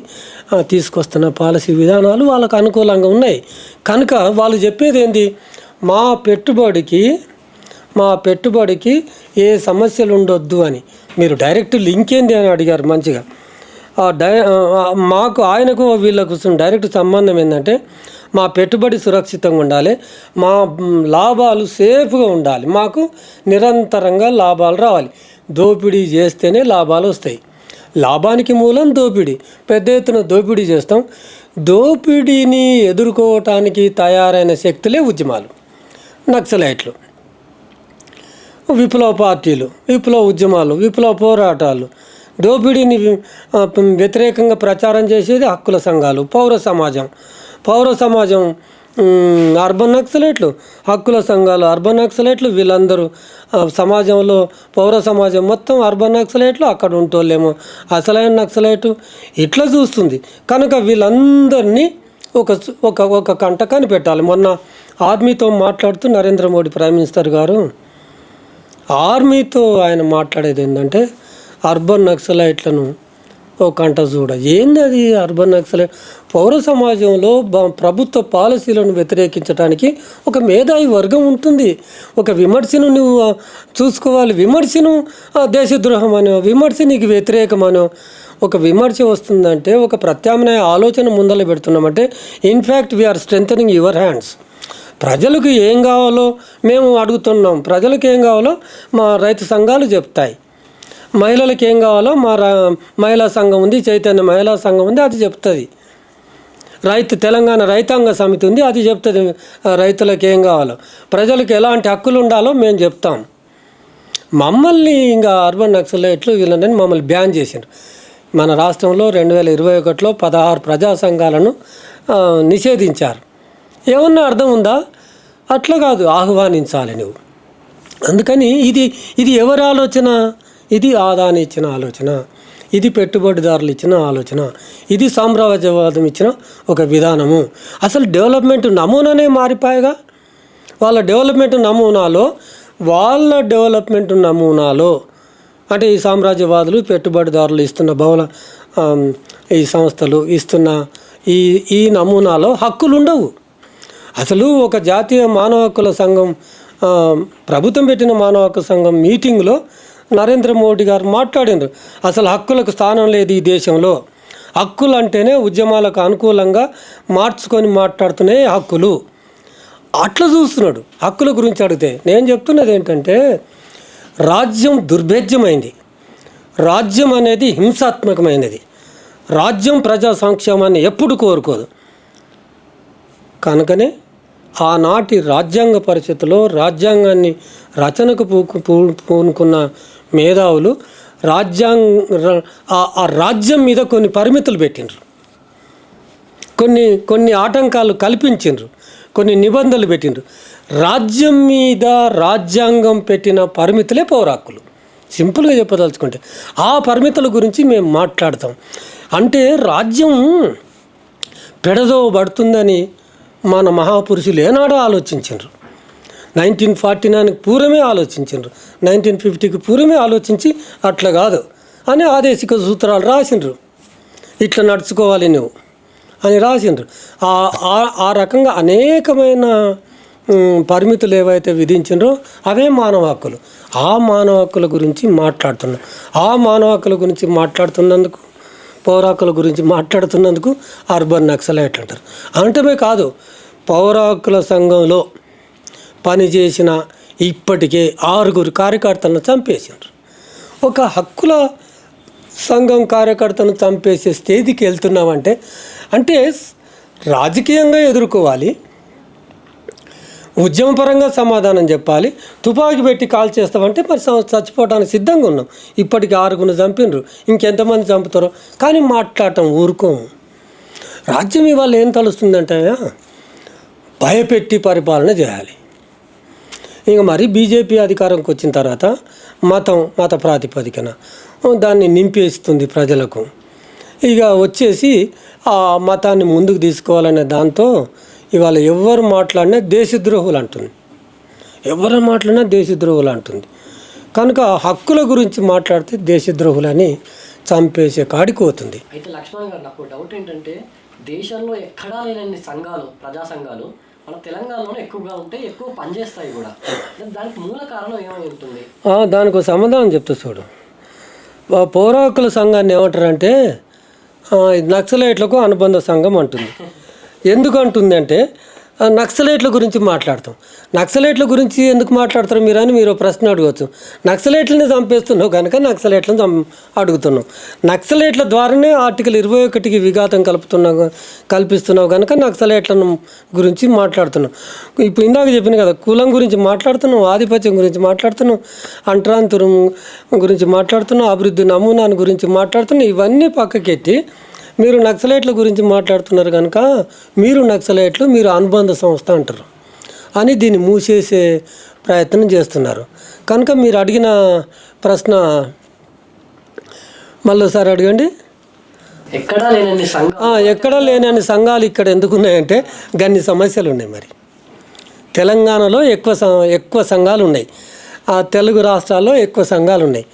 తీసుకొస్తున్న పాలసీ విధానాలు వాళ్ళకు అనుకూలంగా ఉన్నాయి. కనుక వాళ్ళు చెప్పేది ఏంది? మా పెట్టుబడికి ఏ సమస్యలు ఉండొద్దు అని. మీరు డైరెక్ట్ లింక్ ఏంది అని అడిగారు మంచిగా. మాకు ఆయనకు వీళ్ళకు డైరెక్ట్ సంబంధం ఏంటంటే, మా పెట్టుబడి సురక్షితంగా ఉండాలి, మా లాభాలు సేఫ్గా ఉండాలి, మాకు నిరంతరంగా లాభాలు రావాలి. దోపిడీ చేస్తేనే లాభాలు వస్తాయి. లాభానికి మూలం దోపిడీ. పెద్ద ఎత్తున దోపిడీ చేస్తాం. దోపిడీని ఎదుర్కోవటానికి తయారైన శక్తులే ఉద్యమాలు, నక్సలైట్లు, విప్లవ పార్టీలు, విప్లవ ఉద్యమాలు, విప్లవ పోరాటాలు. దోపిడీని వ్యతిరేకంగా ప్రచారం చేసేది హక్కుల సంఘాలు, పౌర సమాజం అర్బన్ నక్సలైట్లు, హక్కుల సంఘాలు అర్బన్ నక్సలైట్లు. వీళ్ళందరూ సమాజంలో పౌర సమాజం మొత్తం అర్బన్ నక్సలైట్లు, అక్కడ ఉంటోళ్ళేమో అసలైన నక్సలైటు. ఇట్లా చూస్తుంది. కనుక వీళ్ళందరినీ ఒక కంటకాన్ని పెట్టాలి. మొన్న ఆర్మీతో మాట్లాడుతూ నరేంద్ర మోడీ ప్రైమ్ మినిస్టర్ గారు ఆర్మీతో ఆయన మాట్లాడేది ఏంటంటే, అర్బన్ నక్సలైట్లను ఓ కంట చూడ ఏంది అది అర్బన్ నక్సలైట్. పౌర సమాజంలో ప్రభుత్వ పాలసీలను వ్యతిరేకించడానికి ఒక మేధావి వర్గం ఉంటుంది. ఒక విమర్శను నువ్వు చూసుకోవాలి. విమర్శను దేశద్రోహం అనో, విమర్శ నీకు వ్యతిరేకమనో, ఒక విమర్శ వస్తుందంటే ఒక ప్రత్యామ్నాయ ఆలోచన ముందర పెడుతున్నామంటే in fact we are strengthening your hands. ప్రజలకు ఏం కావాలో మేము అడుగుతున్నాం. ప్రజలకు ఏం కావాలో మా రైతు సంఘాలు చెప్తాయి. మహిళలకు ఏం కావాలో మా మహిళా సంఘం ఉంది, చైతన్య మహిళా సంఘం ఉంది, అది చెప్తుంది. తెలంగాణ రైతాంగ సమితి ఉంది, అది చెప్తుంది రైతులకు ఏం కావాలో. ప్రజలకు ఎలాంటి హక్కులు ఉండాలో మేము చెప్తాం. మమ్మల్ని ఇంకా అర్బన్ నక్సలైట్లు వీళ్ళని మమ్మల్ని బ్యాన్ చేసిండ్రు. మన రాష్ట్రంలో 2021లో 16 ప్రజా సంఘాలను నిషేధించారు. ఏమన్నా అర్థం ఉందా? అట్లా కాదు, ఆహ్వానించాలి నువ్వు. అందుకని ఇది ఎవరి ఆలోచన? ఇది ఆదాని ఇచ్చిన ఆలోచన, ఇది పెట్టుబడిదారులు ఇచ్చిన ఆలోచన, ఇది సామ్రాజ్యవాదం ఇచ్చిన ఒక విధానము. అసలు డెవలప్మెంట్ నమూనానే మారిపోయగా. వాళ్ళ డెవలప్మెంట్ నమూనాలో అంటే ఈ సామ్రాజ్యవాదులు పెట్టుబడిదారులు ఇస్తున్న ఈ సంస్థలు ఇస్తున్న ఈ నమూనాలో హక్కులు ఉండవు. అసలు ఒక జాతీయ మానవ హక్కుల సంఘం, ప్రభుత్వం పెట్టిన మానవ హక్కుల సంఘం మీటింగ్లో నరేంద్ర మోడీ గారు మాట్లాడినారు. అసలు హక్కులకు స్థానం లేదు ఈ దేశంలో. హక్కులు అంటేనే ఉద్యమాలకు అనుకూలంగా మార్చుకొని మాట్లాడుతునే హక్కులు. అట్లా చూస్తున్నాడు. హక్కుల గురించి అడిగితే నేను చెప్తున్నది ఏంటంటే, రాజ్యం దుర్భేద్యమైంది. రాజ్యం అనేది హింసాత్మకమైనది. రాజ్యం ప్రజా సంక్షేమాన్ని ఎప్పుడు కోరుకోదు. కనుకనే ఆనాటి రాజ్యాంగ పరిస్థితుల్లో రాజ్యాంగాన్ని రచనకు పూనుకున్న మేధావులు ఆ రాజ్యం మీద కొన్ని పరిమితులు పెట్టిండ్రు, కొన్ని ఆటంకాలు కల్పించిండ్రు, కొన్ని నిబంధనలు పెట్టిండ్రు. రాజ్యం మీద రాజ్యాంగం పెట్టిన పరిమితులే పౌర హక్కులు. సింపుల్గా చెప్పదలుచుకుంటే ఆ పరిమితుల గురించి మేము మాట్లాడతాం. అంటే రాజ్యం పెడదోబడుతుందని మన మహాపురుషులు ఏనాడో ఆలోచించారు. 1949కి పూర్వమే ఆలోచించారు, 1950కి పూర్వమే ఆలోచించి అట్లా కాదు అని ఆదేశిక సూత్రాలు రాసిండ్రు. ఇట్లా నడుచుకోవాలి నువ్వు అని రాసిండ్రు. ఆ రకంగా అనేకమైన పరిమితులు ఏవైతే విధించిండ్రో అవే మానవ హక్కులు. ఆ మానవ హక్కుల గురించి మాట్లాడుతున్నాం. ఆ మానవ హక్కుల గురించి మాట్లాడుతున్నందుకు, పౌర హక్కుల గురించి మాట్లాడుతున్నందుకు అర్బన్ నక్సలైట్ అంటారు. అంటమే కాదు, పౌర హక్కుల సంఘంలో పనిచేసిన ఇప్పటికే 6 కార్యకర్తలను చంపేసిండ్రు. ఒక హక్కుల సంఘం కార్యకర్తను చంపేసే స్థితికి వెళ్తున్నామంటే అంటే రాజకీయంగా ఎదుర్కోవాలి, ఉద్యమపరంగా సమాధానం చెప్పాలి. తుపాకీ పెట్టి కాల్ చేస్తామంటే మరి చచ్చిపోవడానికి సిద్ధంగా ఉన్నాం. ఇప్పటికి 6 చంపినరు, ఇంకెంతమంది చంపుతారో కానీ మాట్లాడటం ఊరుకోము. రాజ్యం ఇవాళ ఏం తలుస్తుందంటే భయపెట్టి పరిపాలన చేయాలి. ఇంకా మరి బీజేపీ అధికారంకి వచ్చిన తర్వాత మత ప్రాతిపదికన దాన్ని నింపేస్తుంది ప్రజలకు. ఇక వచ్చేసి ఆ మతాన్ని ముందుకు తీసుకోవాలనే దాంతో ఇవాళ ఎవరు మాట్లాడినా దేశద్రోహులు అంటుంది, ఎవరు మాట్లాడినా దేశద్రోహులు అంటుంది. కనుక హక్కుల గురించి మాట్లాడితే దేశద్రోహులని చంపేసే కాడికి పోతుంది. అయితే లక్ష్మణ్ గారు, నాకు డౌట్ ఏంటంటే, దేశంలో ఎక్కడా లేని సంఘాలు, ప్రజా సంఘాలు మన తెలంగాణలోనే ఎక్కువగా ఉంటే ఎక్కువ పనిచేస్తాయి కూడా. దానికి మూల కారణం ఏమై ఉంటుంది? దానికి ఒక సమాధానం చెప్తా చూడు. పౌర హక్కుల సంఘాన్ని ఏమంటారంటే నక్సలైట్లకు అనుబంధ సంఘం అంటుంది. ఎందుకు అంటుంది అంటే నక్సలైట్ల గురించి మాట్లాడతాం. నక్సలైట్ల గురించి ఎందుకు మాట్లాడతారు మీరు అని మీరు ప్రశ్న అడగవచ్చు. నక్సలైట్లని చంపేస్తున్నావు కనుక నక్సలైట్లను అడుగుతున్నావు. నక్సలైట్ల ద్వారానే ఆర్టికల్ 21కి విఘాతం కల్పిస్తున్నావు కనుక నక్సలైట్లను గురించి మాట్లాడుతున్నావు. ఇప్పుడు ఇందాక చెప్పిన కదా, కులం గురించి మాట్లాడుతున్నావు, ఆధిపత్యం గురించి మాట్లాడుతున్నావు, అంటరాంతరం గురించి మాట్లాడుతున్నావు, అభివృద్ధి నమూనాన్ని గురించి మాట్లాడుతున్నావు. ఇవన్నీ పక్కకెట్టి మీరు నక్సలైట్ల గురించి మాట్లాడుతున్నారు కనుక మీరు నక్సలైట్లు, మీరు అనుబంధ సంస్థ అంటారు అని దీన్ని మూసేసే ప్రయత్నం చేస్తున్నారు. కనుక మీరు అడిగిన ప్రశ్న మళ్ళీసారి అడగండి. ఎక్కడా లేనన్ని సంఘాలు ఇక్కడ ఎందుకు ఉన్నాయంటే గన్ని సమస్యలు ఉన్నాయి. మరి తెలంగాణలో ఎక్కువ సంఘాలు ఉన్నాయి, తెలుగు రాష్ట్రాల్లో ఎక్కువ సంఘాలు ఉన్నాయి.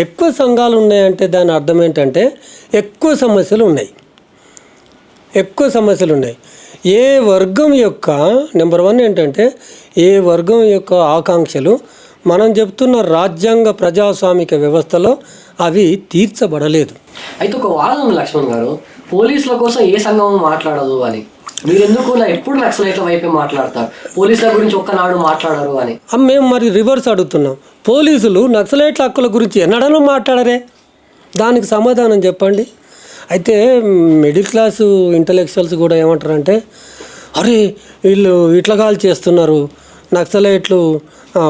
ఎక్కువ సంఘాలు ఉన్నాయంటే దాని అర్థం ఏంటంటే ఎక్కువ సమస్యలు ఉన్నాయి. ఏ వర్గం యొక్క నెంబర్ 1 ఏంటంటే ఏ వర్గం యొక్క ఆకాంక్షలు మనం చెప్తున్న రాజ్యాంగ ప్రజాస్వామిక వ్యవస్థలో అవి తీర్చబడలేదు. అయితే ఒక వాదన ఉంది లక్ష్మణ్ గారు, పోలీసుల కోసం ఏ సంఘం మాట్లాడదు అని. మీరు ఎందుకు ఎప్పుడు నక్సలైట్ల వైపే మాట్లాడతారు, పోలీసుల గురించి ఒక్కనాడు మాట్లాడరు అని? మేము మరి రివర్స్ అడుగుతున్నాం. పోలీసులు నక్సలైట్ల హక్కుల గురించి ఎన్నడనూ మాట్లాడరే, దానికి సమాధానం చెప్పండి. అయితే మిడిల్ క్లాసు ఇంటలెక్చువల్స్ కూడా ఏమంటారంటే, అరే వీళ్ళు ఇట్లా కాల్ చేస్తున్నారు, నక్సలైట్లు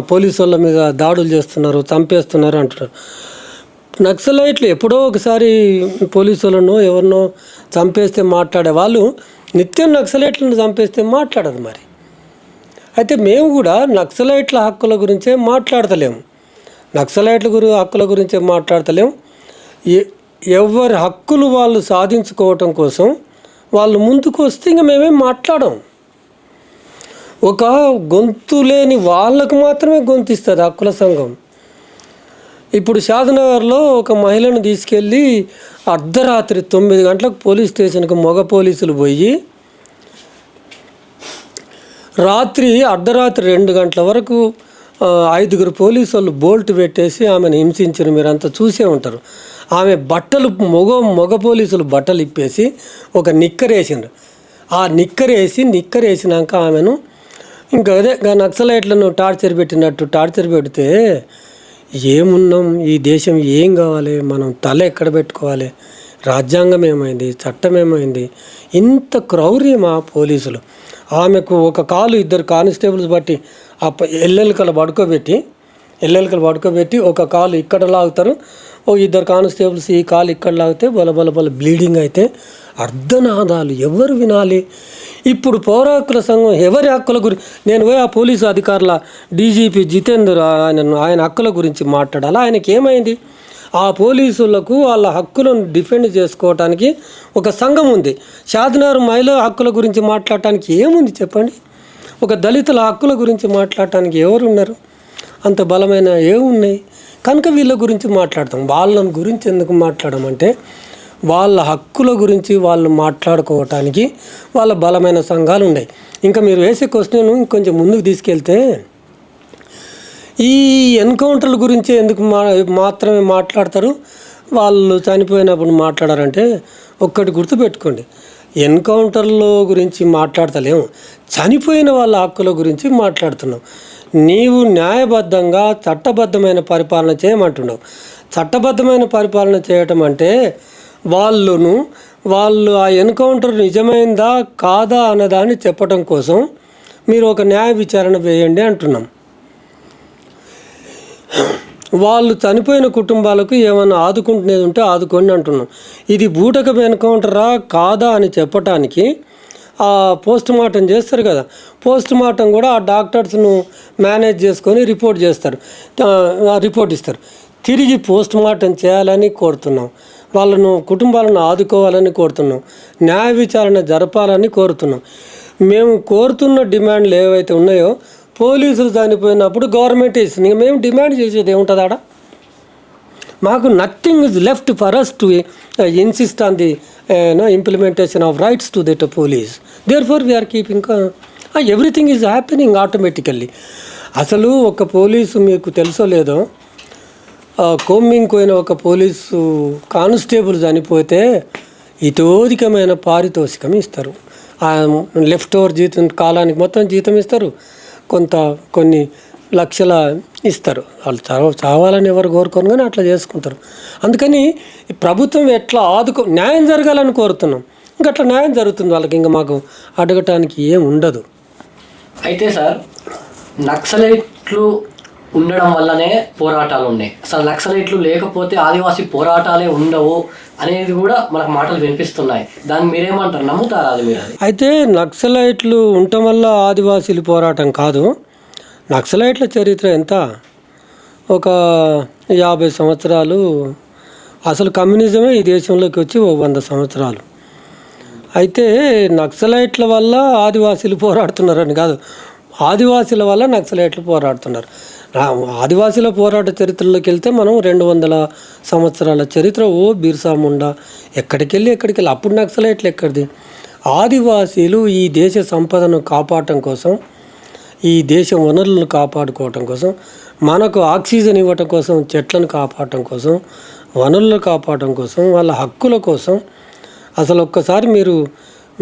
పోలీసు వాళ్ళ మీద దాడులు చేస్తున్నారు, చంపేస్తున్నారు అంటున్నారు. నక్సలైట్లు ఎప్పుడో ఒకసారి పోలీసు వాళ్ళను ఎవరినో చంపేస్తే మాట్లాడే వాళ్ళు నిత్యం నక్సలైట్లను చంపేస్తే మాట్లాడరు మరి. అయితే మేము కూడా నక్సలైట్ల హక్కుల గురించే మాట్లాడతలేము, హక్కుల గురించే మాట్లాడతలేము. ఎవరి హక్కులు వాళ్ళు సాధించుకోవటం కోసం వాళ్ళు ముందుకు వస్తే ఇంకా మేమేం మాట్లాడం. ఒక గొంతు లేని వాళ్ళకు మాత్రమే గొంతు ఇస్తుంది హక్కుల సంఘం. ఇప్పుడు షాద్నగర్లో ఒక మహిళను తీసుకెళ్ళి అర్ధరాత్రి 9 గంటలకు పోలీస్ స్టేషన్కి మగ పోలీసులు పోయి అర్ధరాత్రి 2 గంటల వరకు 5 పోలీసు వాళ్ళు బోల్ట్ పెట్టేసి ఆమెను హింసించారు. మీరు అంతా చూసే ఉంటారు. ఆమె బట్టలు మగ పోలీసులు బట్టలు ఇప్పేసి ఒక నిక్కరేసిండ్రు. ఆ నిక్కరేసినాక ఆమెను ఇంకా అదే నక్సలైట్లను టార్చర్ పెడితే ఏమున్నాం, ఈ దేశం ఏం కావాలి, మనం తల ఎక్కడ పెట్టుకోవాలి, రాజ్యాంగం ఏమైంది, చట్టం ఏమైంది, ఇంత క్రౌర్యమా పోలీసులు. ఆమెకు ఒక కాలు 2 కానిస్టేబుల్స్ బట్టి ఎల్లెలకలు పడుకోబెట్టి ఒక కాలు ఇక్కడ లాగుతారు, 2 కానిస్టేబుల్స్ ఈ కాలు ఇక్కడ లాగితే బల బ్లీడింగ్ అయితే అర్ధనాదాలు ఎవరు వినాలి? ఇప్పుడు పౌర హక్కుల సంఘం ఎవరి హక్కుల గురించి, నేను పోయి ఆ పోలీసు అధికారుల డీజీపీ జితేందర్ ఆయన హక్కుల గురించి మాట్లాడాలి. ఆయనకి ఏమైంది? ఆ పోలీసులకు వాళ్ళ హక్కులను డిఫెండ్ చేసుకోవటానికి ఒక సంఘం ఉంది. షాద్నగర్ మహిళా హక్కుల గురించి మాట్లాడటానికి ఏముంది చెప్పండి? ఒక దళితుల హక్కుల గురించి మాట్లాడటానికి ఎవరున్నారు? అంత బలమైన ఏమున్నాయి? కనుక వీళ్ళ గురించి మాట్లాడతాం. వాళ్ళని గురించి ఎందుకు మాట్లాడమంటే వాళ్ళ హక్కుల గురించి వాళ్ళు మాట్లాడుకోవటానికి వాళ్ళ బలమైన సంఘాలు ఉన్నాయి. ఇంకా మీరు వేసే క్వశ్చన్ ఇంకొంచెం ముందుకు తీసుకెళ్తే ఈ ఎన్కౌంటర్ల గురించి ఎందుకు మాత్రమే మాట్లాడతారు, వాళ్ళు చనిపోయినప్పుడు మాట్లాడారంటే ఒక్కటి గుర్తుపెట్టుకోండి, ఎన్కౌంటర్ల గురించి మాట్లాడతలేము, చనిపోయిన వాళ్ళ హక్కుల గురించి మాట్లాడుతున్నాం. నీవు న్యాయబద్ధంగా చట్టబద్ధమైన పరిపాలన చేయమంటున్నావు. చట్టబద్ధమైన పరిపాలన చేయటం అంటే వాళ్ళు ఆ ఎన్కౌంటర్ నిజమైందా కాదా అన్నదాన్ని చెప్పడం కోసం మీరు ఒక న్యాయ విచారణ వేయండి అంటున్నాం. వాళ్ళు చనిపోయిన కుటుంబాలకు ఏమైనా ఆదుకుంటునేది ఉంటే ఆదుకోండి అంటున్నాం. ఇది బూటకం ఎన్కౌంటరా కాదా అని చెప్పటానికి పోస్ట్ మార్టం చేస్తారు కదా, పోస్ట్ మార్టం కూడా ఆ డాక్టర్స్ను మేనేజ్ చేసుకొని రిపోర్ట్ ఇస్తారు. తిరిగి పోస్ట్ మార్టం చేయాలని కోరుతున్నాం, వాళ్ళను కుటుంబాలను ఆదుకోవాలని కోరుతున్నాం, న్యాయ విచారణ జరపాలని కోరుతున్నాం. మేము కోరుతున్న డిమాండ్లు ఏవైతే ఉన్నాయో పోలీసులు చనిపోయినప్పుడు గవర్నమెంట్ ఇస్తుంది. మేము డిమాండ్ చేసేది ఏముంటుంది ఆడ? మాకు nothing is left for us to insist on the implementation of rights to that police. Therefore we are keeping everything is happening automatically. అసలు ఒక పోలీసు మీకు తెలుసో లేదో, కొమ్మింగ్ పోయిన ఒక పోలీసు కానిస్టేబుల్ చనిపోతే ఇతోధికమైన పారితోషికం ఇస్తారు. లెఫ్ట్ ఓవర్ జీతం కాలానికి మొత్తం జీతం ఇస్తారు, కొన్ని లక్షల ఇస్తారు. వాళ్ళు చావాలని ఎవరు కోరుకోరు కానీ అట్లా చేసుకుంటారు. అందుకని ప్రభుత్వం ఎట్లా న్యాయం జరగాలని కోరుతున్నాం. ఇంకా అట్లా న్యాయం జరుగుతుంది వాళ్ళకి, ఇంకా మాకు అడగటానికి ఏం ఉండదు. అయితే సార్, నక్సలైట్లు ఉండడం వల్లనే పోరాటాలు ఉన్నాయి, అసలు నక్సలైట్లు లేకపోతే ఆదివాసీ పోరాటాలే ఉండవు అనేది కూడా మనకు మాటలు వినిపిస్తున్నాయి. దాన్ని మీరేమంటారు, నమ్ముతారా అది మీరు? అయితే నక్సలైట్లు ఉండటం వల్ల ఆదివాసీలు పోరాటం కాదు. నక్సలైట్ల చరిత్ర ఎంత, ఒక 50 సంవత్సరాలు. అసలు కమ్యూనిజమే ఈ దేశంలోకి వచ్చి 100 సంవత్సరాలు. అయితే నక్సలైట్ల వల్ల ఆదివాసీలు పోరాడుతున్నారని కాదు, ఆదివాసీల వల్ల నక్సలైట్లు పోరాడుతున్నారు. ఆదివాసీల పోరాట చరిత్రలోకి వెళ్తే మనం 200 సంవత్సరాల చరిత్ర. బిర్సా ముండా ఎక్కడికి వెళ్ళి అప్పుడు నక్సలైట్లు ఎక్కడిది? ఆదివాసీలు ఈ దేశ సంపదను కాపాడటం కోసం, ఈ దేశ వనరులను కాపాడుకోవటం కోసం, మనకు ఆక్సిజన్ ఇవ్వటం కోసం, చెట్లను కాపాడటం కోసం, వనరులను కాపాడటం కోసం, వాళ్ళ హక్కుల కోసం. అసలు ఒక్కసారి మీరు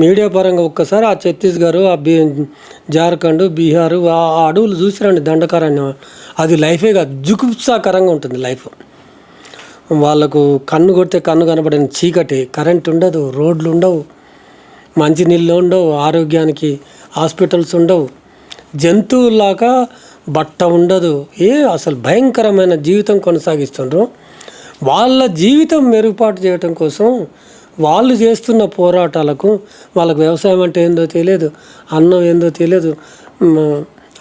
మీడియా పరంగా ఒక్కసారి ఆ ఛత్తీస్గఢ్, ఆ జార్ఖండ్, బీహార్ ఆ అడవులు చూసిరండి, దండకారణ్యం. అది లైఫే కాదు, జుగుప్సాకరంగా ఉంటుంది లైఫ్. వాళ్ళకు కన్ను కొడితే కన్ను కనబడిన చీకటి, కరెంట్ ఉండదు, రోడ్లు ఉండవు, మంచినీళ్ళు ఉండవు, ఆరోగ్యానికి హాస్పిటల్స్ ఉండవు, జంతువులాగా బట్ట ఉండదు. అసలు భయంకరమైన జీవితం కొనసాగిస్తుండ్రు. వాళ్ళ జీవితం మెరుగుపాటు చేయటం కోసం వాళ్ళు చేస్తున్న పోరాటాలకు, వాళ్ళకు వ్యవసాయం అంటే ఏందో తెలియదు, అన్నం ఏందో తెలియదు,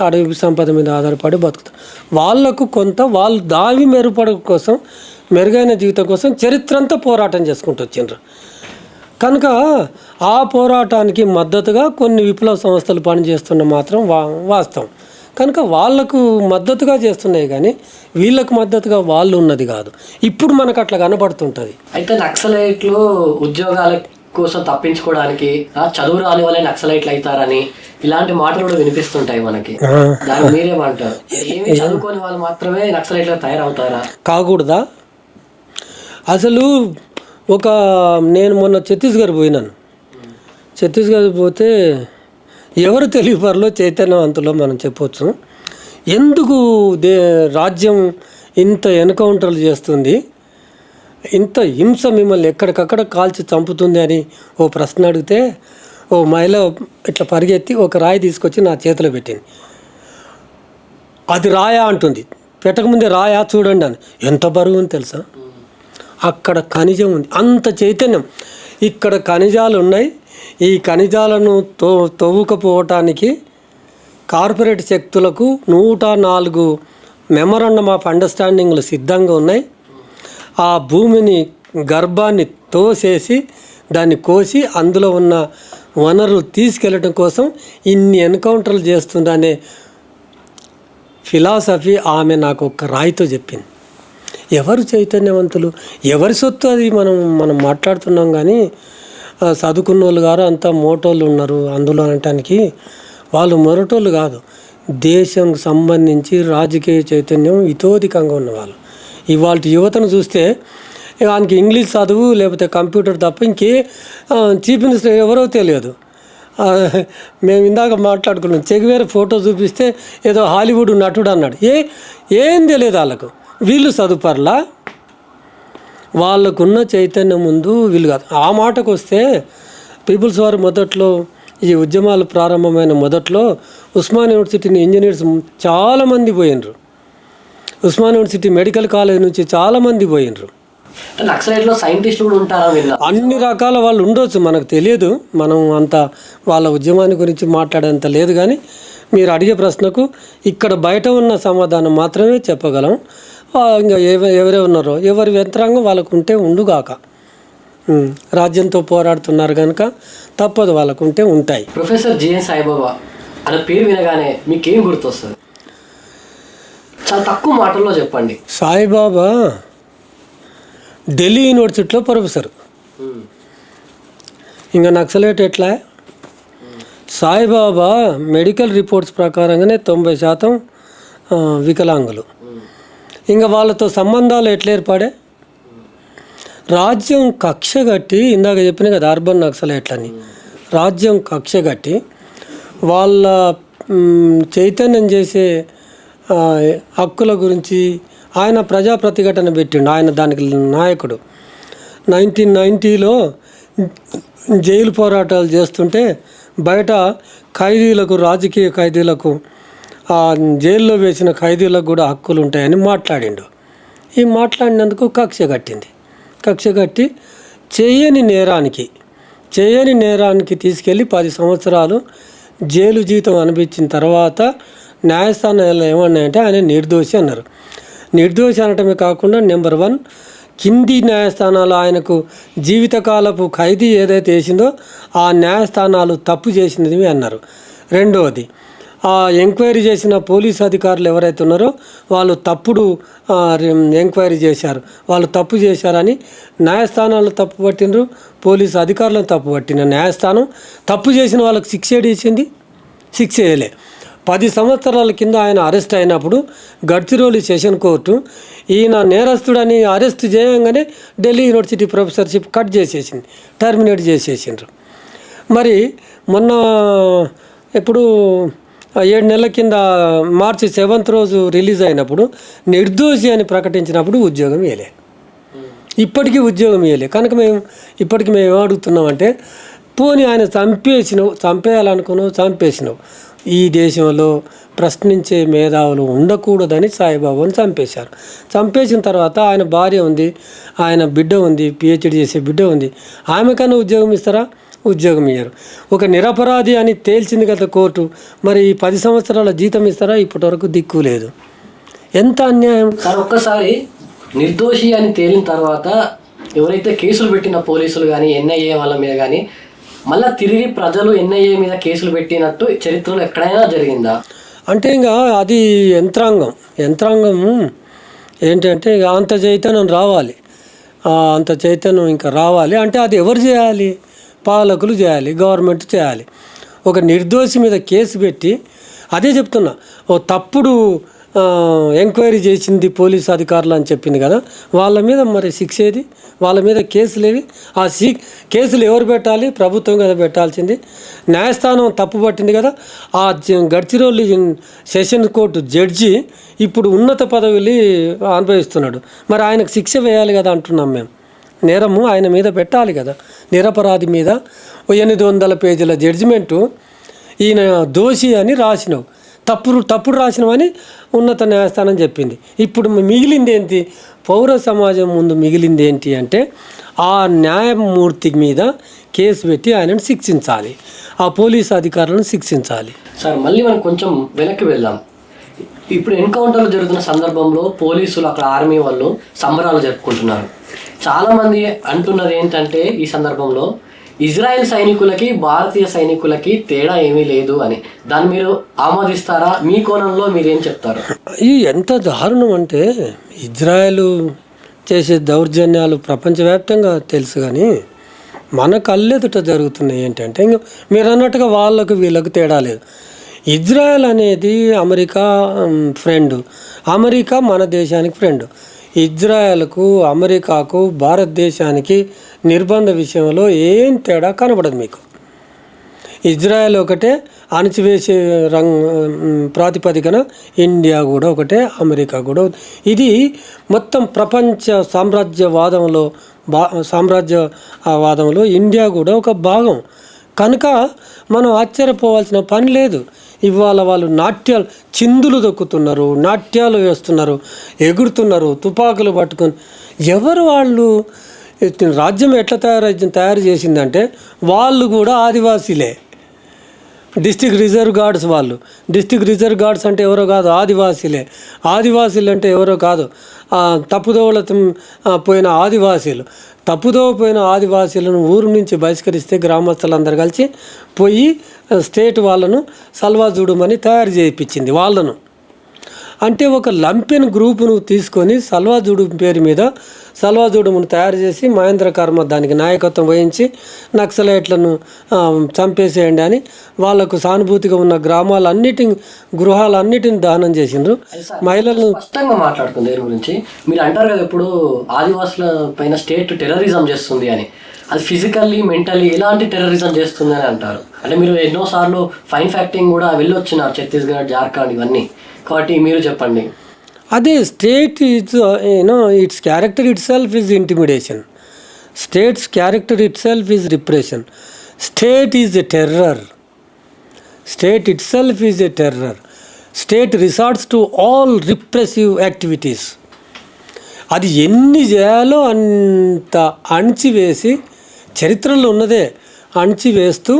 అడవి సంపద మీద ఆధారపడి బతుకుతారు. వాళ్లకు కొంత వాళ్ళు దావి మెరుగుపడడం కోసం, మెరుగైన జీవితం కోసం చరిత్ర అంతా పోరాటం చేసుకుంటూ వచ్చిండ్రు. కనుక ఆ పోరాటానికి మద్దతుగా కొన్ని విప్లవ సంస్థలు పనిచేస్తున్న మాత్రం వాస్తవం. కనుక వాళ్లకు మద్దతుగా చేస్తున్నాయి కానీ వీళ్ళకు మద్దతుగా వాళ్ళు ఉన్నది కాదు. ఇప్పుడు మనకు అట్లా కనబడుతుంటుంది. అయితే నక్సలైట్లు ఉద్యోగాల కోసం తప్పించుకోవడానికి చదువు రాని వాళ్ళే నక్సలైట్లు అవుతారని ఇలాంటి మాటలు కూడా వినిపిస్తుంటాయి మనకి. దాన్ని మీరేమంటారు? ఏమి చదువుకొని వాళ్ళు మాత్రమే నక్సలైట్లుగా తయారవుతారా? కాకూడదా? అసలు నేను మొన్న ఛత్తీస్గఢ్ పోయినాను. ఛత్తీస్గఢ్ పోతే ఎవరు తెలియపరలో చైతన్యవంతులో మనం చెప్పవచ్చు. ఎందుకు రాజ్యం ఇంత ఎన్కౌంటర్లు చేస్తుంది, ఇంత హింస మిమ్మల్ని ఎక్కడికక్కడ కాల్చి చంపుతుంది అని ఓ ప్రశ్న అడిగితే ఓ మహిళ ఇట్లా పరిగెత్తి ఒక రాయి తీసుకొచ్చి నా చేతిలో పెట్టింది. అది రాయా అంటుంది. పెట్టకముందే రాయా చూడండి అని. ఎంత బరువు అని తెలుసా? అక్కడ ఖనిజం ఉంది, అంత చైతన్యం. ఇక్కడ ఖనిజాలు ఉన్నాయి. ఈ ఖనిజాలను తవ్వుకపోవటానికి కార్పొరేట్ శక్తులకు 104 మెమరాండమ్ ఆఫ్ అండర్స్టాండింగ్లు సిద్ధంగా ఉన్నాయి. ఆ భూమిని గర్భాన్ని తోసేసి దాన్ని కోసి అందులో ఉన్న వనరులు తీసుకెళ్ళటం కోసం ఇన్ని ఎన్కౌంటర్లు చేస్తుందనే ఫిలాసఫీ ఆమె నాకు ఒక్క రాయితో చెప్పింది. ఎవరు చైతన్యవంతులు, ఎవరి సొత్తు అది మనం మాట్లాడుతున్నాం కానీ చదువుకున్న వాళ్ళు గారు అంతా మోటోళ్ళు ఉన్నారు అందులో అనటానికి. వాళ్ళు మొరటోళ్ళు కాదు, దేశం సంబంధించి రాజకీయ చైతన్యం ఇతోధికంగా ఉన్నవాళ్ళు. ఇవాళ యువతను చూస్తే ఆయనకి ఇంగ్లీష్ చదువు లేకపోతే కంప్యూటర్ తప్ప చీఫ్ మినిస్టర్ ఎవరో తెలియదు. మేము ఇందాక మాట్లాడుకున్నాం, చెగువేర ఫోటో చూపిస్తే ఏదో హాలీవుడ్ నటుడు అన్నాడు. ఏం తెలియదు వాళ్ళకు. వీళ్ళు చదువుపర్లా, వాళ్ళకున్న చైతన్యం ముందు వీళ్ళు కాదు. ఆ మాటకు వస్తే పీపుల్స్ వారు మొదట్లో ఈ ఉద్యమాలు ప్రారంభమైన మొదట్లో ఉస్మాన్ యూనివర్సిటీని ఇంజనీర్స్ చాలామంది పోయినరు. ఉస్మాన్ యూనివర్సిటీ మెడికల్ కాలేజ్ నుంచి చాలామంది పోయినరు. నక్సలైట్లో సైంటిస్టులు కూడా ఉంటారా? అన్ని రకాల వాళ్ళు ఉండొచ్చు, మనకు తెలియదు. మనం అంత వాళ్ళ ఉద్యమాన్ని గురించి మాట్లాడేంత లేదు. కానీ మీరు అడిగే ప్రశ్నకు ఇక్కడ బయట ఉన్న సమాధానం మాత్రమే చెప్పగలం. ఇంకా ఎవరే ఉన్నారో ఎవరి యంత్రాంగం వాళ్ళకు ఉంటే ఉండుగాక. రాజ్యంతో పోరాడుతున్నారు కనుక తప్పదు, వాళ్ళకు ఉంటే ఉంటాయి. ప్రొఫెసర్ జిఎన్ సాయిబాబా అనే పేరు వినగానే మీకేం గుర్తొస్తుంది? చాలా తక్కువ మాటల్లో చెప్పండి. సాయిబాబా ఢిల్లీ యూనివర్సిటీలో ప్రొఫెసర్. ఇంకా నక్సలైట్ ఎట్లా? సాయిబాబా మెడికల్ రిపోర్ట్స్ ప్రకారంగానే 90% వికలాంగులు. ఇంకా వాళ్ళతో సంబంధాలు ఎట్లా ఏర్పడే? రాజ్యం కక్ష కట్టి, ఇందాక చెప్పిన కదా అర్బన్ నక్సలైట్లని, రాజ్యం కక్ష కట్టి వాళ్ళ చైతన్యం చేసే హక్కుల గురించి ఆయన ప్రజా ప్రతిఘటన పెట్టిండు. ఆయన దానికి నాయకుడు. 1990లో జైలు పోరాటాలు చేస్తుంటే బయట ఖైదీలకు, రాజకీయ ఖైదీలకు, జైల్లో వేసిన ఖైదీలకు కూడా హక్కులు ఉంటాయని మాట్లాడిండు. ఈ మాట్లాడినందుకు కక్ష కట్టింది. కక్ష కట్టి చేయని నేరానికి తీసుకెళ్ళి 10 సంవత్సరాలు జైలు జీవితం అనిపించిన తర్వాత న్యాయస్థానాలు ఏమన్నాయంటే ఆయన నిర్దోషి అన్నారు. నిర్దోషి అనటమే కాకుండా నెంబర్ 1 కింది న్యాయస్థానాలు ఆయనకు జీవితకాలపు ఖైదీ ఏదైతే వేసిందో ఆ న్యాయస్థానాలు తప్పు చేసినవి అన్నారు. రెండవది ఆ ఎంక్వైరీ చేసిన పోలీస్ అధికారులు ఎవరైతే ఉన్నారో వాళ్ళు తప్పుడు ఎంక్వైరీ చేశారు, వాళ్ళు తప్పు చేశారని న్యాయస్థానాలు తప్పు పట్టినరు, పోలీసు అధికారులను తప్పు పట్టిన న్యాయస్థానం తప్పు చేసిన వాళ్ళకి శిక్ష ఇచ్చింది, శిక్ష వేయలే. 10 సంవత్సరాల కింద ఆయన అరెస్ట్ అయినప్పుడు గడ్చిరోలి సెషన్ కోర్టు ఈయన నేరస్తుడని అరెస్ట్ చేయగానే ఢిల్లీ యూనివర్సిటీ ప్రొఫెసర్షిప్ కట్ చేసేసింది, టర్మినేట్ చేసేసిండ్రు. మరి మొన్న ఎప్పుడు 7 నెలల కింద మార్చి 7th రోజు రిలీజ్ అయినప్పుడు నిర్దోషి అని ప్రకటించినప్పుడు ఉద్యోగం ఇవ్వలే, ఇప్పటికీ ఉద్యోగం ఇవ్వలే. కనుక ఇప్పటికి మేము ఏమడుగుతున్నామంటే, పోనీ ఆయన చంపేయాలనుకున్నావు, చంపేసినావు. ఈ దేశంలో ప్రశ్నించే మేధావులు ఉండకూడదని సాయిబాబాను చంపేశారు. చంపేసిన తర్వాత ఆయన భార్య ఉంది, ఆయన బిడ్డ ఉంది, PhD చేసే బిడ్డ ఉంది. ఆమెకన్నా ఉద్యోగం ఇస్తారా? ఉద్యోగం ఇయ్యరు. ఒక నిరపరాధి అని తేల్చింది కదా కోర్టు, మరి 10 సంవత్సరాల జీతం ఇస్తారా? ఇప్పటివరకు దిక్కు లేదు. ఎంత అన్యాయం సార్. ఒక్కసారి నిర్దోషి అని తేలిన తర్వాత ఎవరైతే కేసులు పెట్టిన పోలీసులు కానీ NIA వాళ్ళ మీద కానీ మళ్ళీ తిరిగి ప్రజలు NIA మీద కేసులు పెట్టినట్టు చరిత్రలో ఎక్కడైనా జరిగిందా? అంటే ఇంకా అది యంత్రాంగం ఏంటంటే ఇక అంత చైతన్యం రావాలి, అంత చైతన్యం ఇంకా రావాలి. అంటే అది ఎవరు చేయాలి? పాలకులు చేయాలి, గవర్నమెంట్ చేయాలి. ఒక నిర్దోషి మీద కేసు పెట్టి, అదే చెప్తున్నా, ఓ తప్పుడు ఎంక్వైరీ చేసింది పోలీసు అధికారులు అని చెప్పింది కదా, వాళ్ళ మీద మరి శిక్ష ఏది? వాళ్ళ మీద కేసులేవి? ఆ కేసులు ఎవరు పెట్టాలి? ప్రభుత్వం కదా పెట్టాల్సింది. న్యాయస్థానం తప్పు పట్టింది కదా. ఆ గడ్చిరోలి సెషన్ కోర్టు జడ్జి ఇప్పుడు ఉన్నత పదవిని అనుభవిస్తున్నాడు, మరి ఆయనకు శిక్ష వేయాలి కదా అంటున్నాం మేము. నేరము ఆయన మీద పెట్టాలి కదా. నిరపరాధి మీద 800 పేజీల జడ్జిమెంటు ఈయన దోషి అని రాసినావు, తప్పుడు రాసినవని ఉన్నత న్యాయస్థానం చెప్పింది. ఇప్పుడు మిగిలింది ఏంటి? పౌర సమాజం ముందు మిగిలింది ఏంటి అంటే, ఆ న్యాయమూర్తి మీద కేసు పెట్టి ఆయనను శిక్షించాలి, ఆ పోలీసు అధికారులను శిక్షించాలి. సార్, మళ్ళీ మనం కొంచెం వెనక్కి వెళ్దాం. ఇప్పుడు ఎన్కౌంటర్లు జరుగుతున్న సందర్భంలో పోలీసులు, అక్కడ ఆర్మీ వాళ్ళు సంబరాలు జరుపుకుంటున్నారు. చాలామంది అంటున్నది ఏంటంటే ఈ సందర్భంలో ఇజ్రాయెల్ సైనికులకి భారతీయ సైనికులకి తేడా ఏమీ లేదు అని. దాన్ని మీరు ఆమోదిస్తారా? మీ కోణంలో మీరేం చెప్తారు? ఈ ఎంత దారుణం అంటే, ఇజ్రాయెల్ చేసే దౌర్జన్యాలు ప్రపంచవ్యాప్తంగా తెలుసు, కానీ మన కళ్ళెదుట జరుగుతున్నాయి ఏంటంటే, ఇంకా మీరు అన్నట్టుగా వాళ్ళకు వీళ్ళకు తేడా లేదు. ఇజ్రాయెల్ అనేది అమెరికా ఫ్రెండ్, అమెరికా మన దేశానికి ఫ్రెండ్. ఇజ్రాయెల్కు, అమెరికాకు, భారతదేశానికి నిర్బంధ విషయంలో ఏం తేడా కనబడదు మీకు. ఇజ్రాయెల్ ఒకటే, అణచివేసే ప్రాతిపదికన ఇండియా కూడా ఒకటే, అమెరికా కూడా. ఇది మొత్తం ప్రపంచ సామ్రాజ్యవాదంలో ఇండియా కూడా ఒక భాగం. కనుక మనం ఆశ్చర్యపోవాల్సిన పని లేదు. ఇవాళ వాళ్ళు చిందులు దొక్కుతున్నారు, నాట్యాలు వేస్తున్నారు, ఎగురుతున్నారు, తుపాకులు పట్టుకొని. ఎవరు వాళ్ళు? రాజ్యం ఎట్లా తయారు చేసిందంటే, వాళ్ళు కూడా ఆదివాసీలే. డిస్ట్రిక్ట్ రిజర్వ్ గార్డ్స్ వాళ్ళు. డిస్ట్రిక్ట్ రిజర్వ్ గార్డ్స్ అంటే ఎవరో కాదు, ఆదివాసీలే. ఆదివాసీలు అంటే ఎవరో కాదు, తప్పుదోవల పోయిన ఆదివాసీలు. తప్పుదోవ పోయిన ఆదివాసీలను ఊరు నుంచి బహిష్కరిస్తే గ్రామస్తులందరూ కలిసి పోయి స్టేట్ వాళ్ళను సల్వా జూడుమని తయారు చేయించింది వాళ్ళను. అంటే ఒక లంపెన్ గ్రూపును తీసుకొని సల్వా జూడుం పేరు మీద సల్వా జూడుమును తయారు చేసి మహేంద్ర కర్మ దానికి నాయకత్వం వహించి నక్సలైట్లను చంపేసేయండి అని వాళ్లకు సానుభూతిగా ఉన్న గృహాలన్నిటిని దహనం చేసిండ్రు. మహిళలను స్పష్టంగా మాట్లాడుతుంది దీని గురించి. మీరు అంటారు కదా ఇప్పుడు ఆదివాసుల పైన స్టేట్ టెర్రరిజం చేస్తుంది అని. అది ఫిజికల్లీ, మెంటల్లీ ఎలాంటి టెర్రరిజం చేస్తుంది అని అంటారు. అంటే మీరు ఎన్నోసార్లు ఫైన్ ఫ్యాక్టింగ్ కూడా వెళ్ళొచ్చినారు, ఛత్తీస్గఢ్, జార్ఖండ్ ఇవన్నీ. కాబట్టి మీరు చెప్పండి. అదే state is it's character it self is intimidation. States character it self is repression. State is a terror. State it self is a terror. State resorts to all రిప్రెసివ్ activities. అది ఎన్ని చేయాలో అంత అణిచివేసి, చరిత్రలో ఉన్నదే, అణిచివేస్తూ